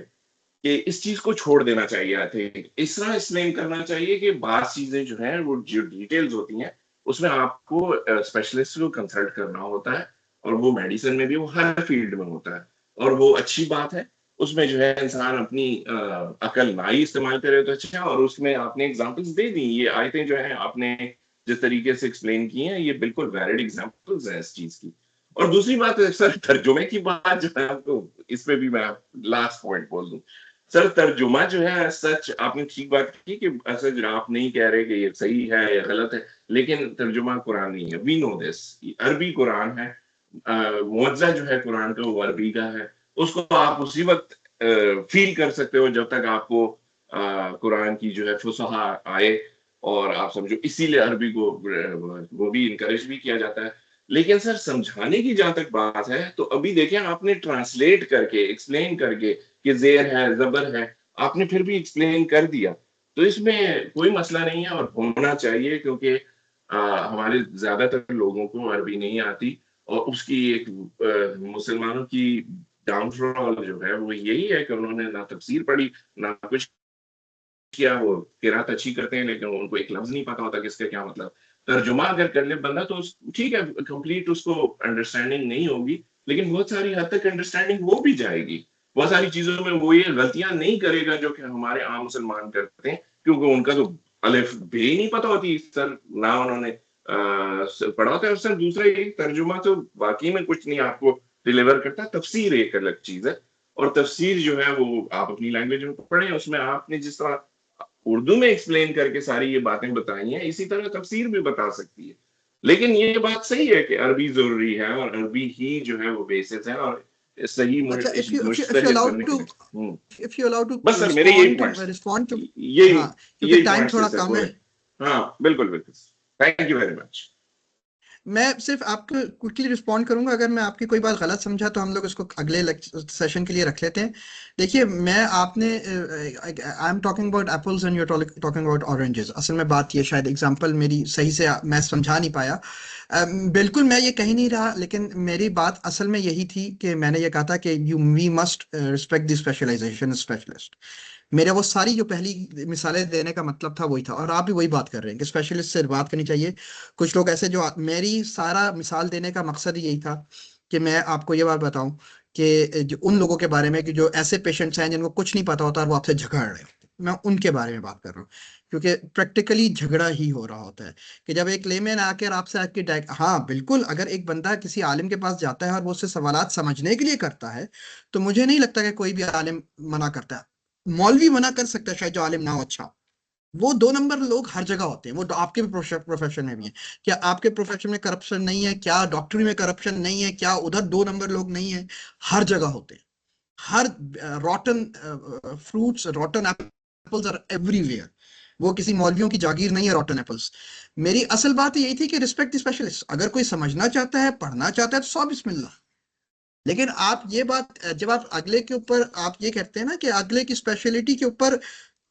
कि इस चीज को छोड़ देना चाहिए। आई थिंक इस तरह एक्सप्लेन करना चाहिए कि बात चीजें जो है वो जो डिटेल्स होती हैं उसमें आपको स्पेशलिस्ट को कंसल्ट करना होता है, और वो मेडिसिन में भी, वो हर फील्ड में होता है, और वो अच्छी बात है। उसमें जो है इंसान अपनी अकल ना ही इस्तेमाल करे तो अच्छा है। और उसमें आपने एग्जांपल्स दे दी, ये आई थिंक जो है आपने जिस तरीके से एक्सप्लेन की है ये बिल्कुल वैलिड एग्जांपल्स हैं इस चीज की। और दूसरी बात है सर, तर्जुमे की बात जो है आपको, इस पे भी मैं लास्ट पॉइंट बोल दूं सर, तर्जुमा जो है सच आपने ठीक बात की कि सच आप नहीं कह रहे कि ये सही है या गलत है, लेकिन तर्जुमा कुरान नहीं है, वी नो दिस, अरबी कुरान है, मुअज्जा जो है कुरान का वो अरबी का है, उसको आप उसी वक्त फील कर सकते हो जब तक आपको कुरान की जो है फुसहा आए, और आप समझो इसीलिए अरबी को वो भी इनकरेज भी किया जाता है। लेकिन सर समझाने की जहां तक बात है, तो अभी देखें आपने ट्रांसलेट करके एक्सप्लेन करके कि जेर है जबर है, आपने फिर भी एक्सप्लेन कर दिया, तो इसमें कोई मसला नहीं है और होना चाहिए, क्योंकि हमारे ज्यादातर लोगों को अरबी नहीं आती, और उसकी एक मुसलमानों की डाउनफॉल जो है वो यही है कि उन्होंने ना तफसीर पढ़ी ना कुछ किया। वो किरात अच्छी करते हैं लेकिन उनको एक लफ्ज नहीं पता होता कि इसका क्या मतलब। तर्जुमा अगर कर ले बंदा तो ठीक है, कंप्लीट उसको अंडरस्टैंडिंग नहीं होगी, लेकिन बहुत सारी हद तक अंडरस्टैंडिंग हो भी जाएगी। बहुत सारी चीजों में वो ये गलतियां नहीं करेगा जो कि हमारे आम मुसलमान करते हैं, क्योंकि उनका तो अलिफ बे ही नहीं पता होती सर, ना उन्होंने पढ़ा होता है। और सर दूसरा ये तर्जुमा तो वाकई में कुछ नहीं आपको डिलीवर करता, तफसीर एक अलग चीज है, और तफसीर जो है वो आप अपनी लैंग्वेज में पढ़ें, उसमें आपने जिस तरह उर्दू में एक्सप्लेन करके सारी ये बातें बताई हैं, इसी तरह तफसीर भी बता सकती है। लेकिन ये बात सही है कि अरबी जरूरी है, और अरबी ही जो है वो बेसिस है, और सही अच्छा, if you मुश्तहिद allowed बनने to के लिए if you allowed to बस सर मेरे यही पॉइंट्स respond to यही हाँ, क्योंकि यही टाइम पॉइंट्स थोड़ा थे सर कम है। पूरे। हाँ बिल्कुल बिल्कुल, थैंक यू वेरी मच। मैं सिर्फ आपको क्विकली रिस्पॉन्ड करूंगा, अगर मैं आपकी कोई बात गलत समझा तो हम लोग इसको अगले सेशन के लिए रख लेते हैं। देखिए मैं आपने I am talking about apples and you are talking about oranges. असल में बात ये, शायद एग्जांपल मेरी सही से मैं समझा नहीं पाया। बिल्कुल मैं ये कही नहीं रहा, लेकिन मेरी बात असल में यही थी कि मैंने ये कहा था कि we must respect the specialisation specialist. मेरे वो सारी जो पहली मिसालें देने का मतलब था वही था, और आप भी वही बात कर रहे हैं कि स्पेशलिस्ट से बात करनी चाहिए। कुछ लोग ऐसे जो मेरी सारा मिसाल देने का मकसद ही यही था कि मैं आपको ये बात बताऊं कि जो उन लोगों के बारे में कि जो ऐसे पेशेंट्स हैं जिनको कुछ नहीं पता होता और वो आपसे झगड़ रहे होते, मैं उनके बारे में बात कर रहा हूँ, क्योंकि प्रैक्टिकली झगड़ा ही हो रहा होता है कि जब एक लेमैन आकर आपसे आके हाँ बिल्कुल, अगर एक बंदा किसी आलिम के पास जाता है और वो उससे सवालात समझने के लिए करता है, तो मुझे नहीं लगता कि कोई भी आलिम मना करता है। मौलवी मना कर सकता है शायद, जो आलिम ना हो अच्छा। वो 2 नंबर लोग हर जगह होते हैं, वो आपके भी प्रोफेशन में भी है। क्या आपके प्रोफेशन में करप्शन नहीं है? क्या डॉक्टरी में करप्शन नहीं है? क्या उधर 2 नंबर लोग नहीं है? हर जगह होते हैं। हर rotten fruits, rotten apples are everywhere. वो किसी मौलवियों की जागीर नहीं है रॉटन एप्पल्स। मेरी असल बात यही थी कि रिस्पेक्ट द स्पेशलिस्ट। अगर कोई समझना चाहता है, पढ़ना चाहता है, तो सौ बिस्मिल्लाह। लेकिन आप ये बात जब आप अगले के ऊपर आप ये कहते हैं ना कि अगले की स्पेशलिटी के ऊपर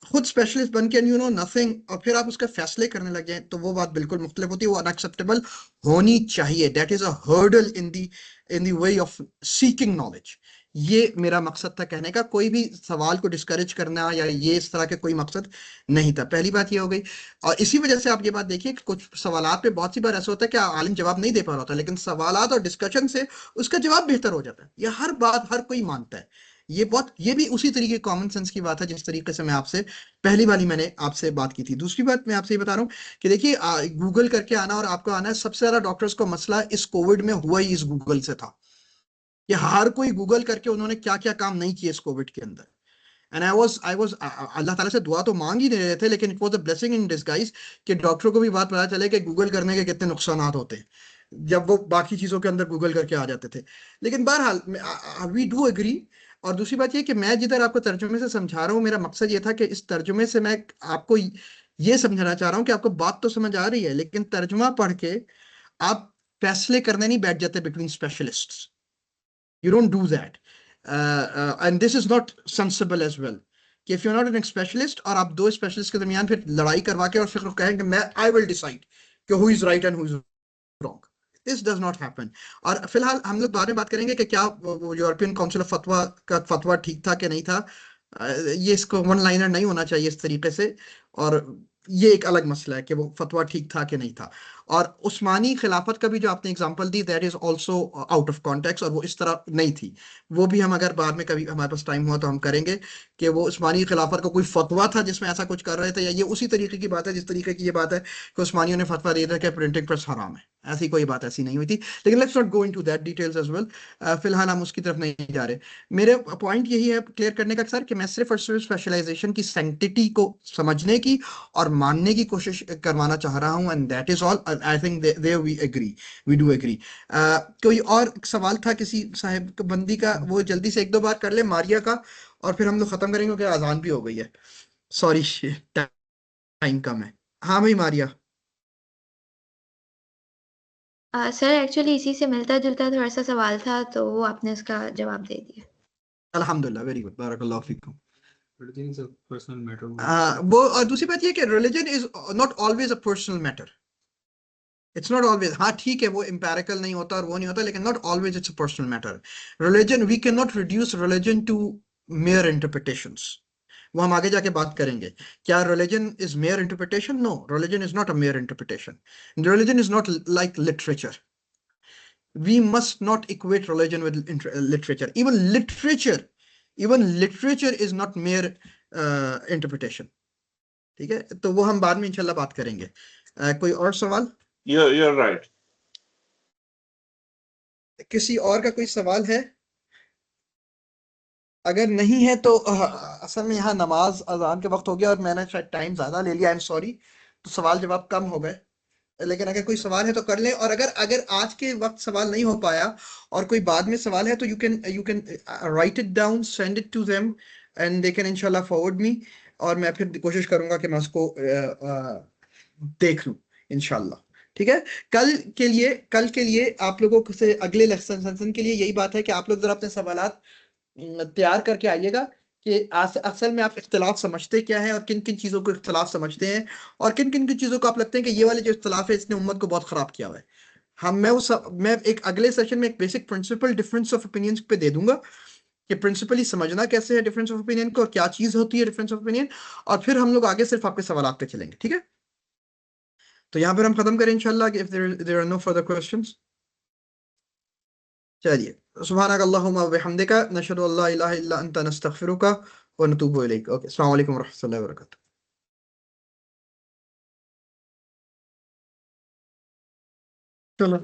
खुद स्पेशलिस्ट बन के यू नो नथिंग, और फिर आप उसके फैसले करने लग जाए, तो वो बात बिल्कुल मुख्तलिफ होती है, वो अनएक्सेप्टेबल होनी चाहिए। That is a hurdle in the way of seeking knowledge. ये मेरा मकसद था कहने का, कोई भी सवाल को डिस्करेज करना या ये इस तरह के कोई मकसद नहीं था। पहली बात ये हो गई। और इसी वजह से आप ये बात देखिए कि कुछ सवालात पे बहुत सी बार ऐसा होता है कि आलिम जवाब नहीं दे पा रहा होता, लेकिन सवालात और डिस्कशन से उसका जवाब बेहतर हो जाता है। ये हर बात हर कोई मानता है। ये भी उसी तरीके कॉमन सेंस की बात है जिस तरीके से मैं आपसे पहली वाली मैंने आपसे बात की थी। दूसरी बात मैं आपसे ये बता रहा हूँ कि देखिए गूगल करके आना और आपको आना है, सबसे ज्यादा डॉक्टर्स को मसला इस कोविड में हुआ ही इस गूगल से था कि हर कोई गूगल करके उन्होंने क्या क्या काम नहीं किए इस कोविड के अंदर। एंड आई वाज अल्लाह ताला से दुआ तो मांग ही नहीं रहे थे, लेकिन it was a blessing in disguise कि डॉक्टरों को भी बात पता चले कि गूगल करने के कितने नुकसान होते हैं। जब वो बाकी चीजों के अंदर गूगल करके आ जाते थे। लेकिन बहरहाल वी डू एग्री। और दूसरी बात ये कि मैं जिधर आपको तर्जुमे से समझा रहा हूँ, मेरा मकसद ये था कि इस तर्जुमे से मैं आपको ये समझाना चाह रहा हूँ कि आपको बात तो समझ आ रही है, लेकिन तर्जुमा पढ़ के आप फैसले करने नहीं बैठ जाते between specialists. You don't do that. And this is not sensible as well. कि if you're not an specialist और आप दो स्पेशलिस्ट के दरमियान फिर लड़ाई करवा के और फिर कहेंगे मैं आई विल डिसाइड कि who is right and who is wrong, this does not happen. और फिलहाल हम लोग बाद में बात करेंगे कि क्या वो यूरोपियन काउंसिल ऑफ फतवा का फतवा ठीक था कि नहीं था। ये इसको वन लाइनर नहीं होना चाहिए इस तरीके से, और ये एक अलग मसला है कि वो फतवा ठीक था कि नहीं था। और उस्मानी खिलाफत का भी जो आपने example the, that is also out of context, और वो इस तरह नहीं थी। वो भी हम अगर बाद में कभी हमारे पास टाइम हुआ तो हम करेंगे कि वो उस्मानी खिलाफत का कोई फतवा था जिसमें ऐसा कुछ कर रहे थे, या ये उसी तरीके की बात है जिस तरीके की ये बात है कि उस्मानियों ने फतवा दिया था कि प्रिंटिंग प्रेस हराम है। ऐसी कोई बात ऐसी नहीं हुई थी, लेकिन let's not go into that details as well. फिलहाल हम उसकी तरफ नहीं जा रहे। मेरे पॉइंट यही है क्लियर करने का सर, कि मैं सिर्फ और सिर्फ स्पेशलाइजेशन की सैंक्टिटी को समझने की और मानने की कोशिश करवाना चाह रहा हूं, and that is all. I think there we agree, we do agree. कोई और सवाल था किसी साहिब बंदी का? वो जल्दी से एक दो बार कर ले मारिया का, और फिर हम लोग खत्म करेंगे क्योंकि अजान भी हो गई है। सॉरी, टाइम कम है। हाँ भाई मारिया। सर एक्चुअली इसी से मिलता जुलता थोड़ा सा सवाल था, तो वो आपने उसका जवाब दे दिया। अल्हम्दुलिल्लाह, वेरी गुड, बारकल्लाह फीकुम। Religion is a personal matter. वो और दूसरी बात ये कि religion is not always a personal matter. It's not always, हाँ ठीक है वो एम्पेरिकल नहीं होता और वो नहीं होता, लेकिन not always it's a personal matter. Religion, we can not reduce religion to mere interpretations. वो हम आगे जाके बात करेंगे। क्या religion is mere interpretation? No, religion is not a mere interpretation. Religion is not like literature. We must not equate religion with literature. Even literature is not mere interpretation. ठीक है, तो वो हम बाद में इंशाल्लाह बात करेंगे। कोई और सवाल? You're right. किसी और का कोई सवाल है? अगर नहीं है तो असल में यहाँ नमाज अजान के वक्त हो गया और मैंने शायद टाइम ज्यादा ले लिया, आई एम सॉरी। तो सवाल जवाब कम हो गए, लेकिन अगर कोई सवाल है तो कर लें। और अगर अगर आज के वक्त सवाल नहीं हो पाया और कोई बाद में सवाल है तो you can write it down, send it to them, and they can इंशाल्लाह फॉरवर्ड मी, और मैं फिर कोशिश करूंगा कि मैं उसको देख लूं इंशाल्लाह। ठीक है। कल के लिए आप लोगों से अगले लेसन के लिए यही बात है कि आप लोग जरा अपने सवालात तैयार करके आइएगा कि असल में आप इख्तिलाफ समझते क्या है और किन किन चीज़ों को इख्तिलाफ समझते हैं, और किन किन चीज़ों को आप लगते हैं कि ये वाले जो इख्तिलाफ है इसने उम्मत को बहुत ख़राब किया हुआ है। मैं एक अगले सेशन में एक basic principle difference of opinions पे दे दूंगा कि प्रिंसिपली समझना कैसे है डिफरेंस ऑफ ओपिनियन को, और क्या चीज़ होती है डिफरेंस ऑफ ओपिनियन, और फिर हम लोग आगे सिर्फ आपके सवाल पे चलेंगे। ठीक है, तो यहाँ पर हम खत्म करें इंशाल्लाह, if there are no further questions. चलिए, सुब्हानक अल्लाहुम्मा व बिहम्दिका नशहदु अल्ला इलाहा इल्ला अंता नस्तगफिरुका व नतूबु इलैक। ओके, अस्सलाम वालेकुम व रहमतुल्लाहि व बरकातुहू। चलो।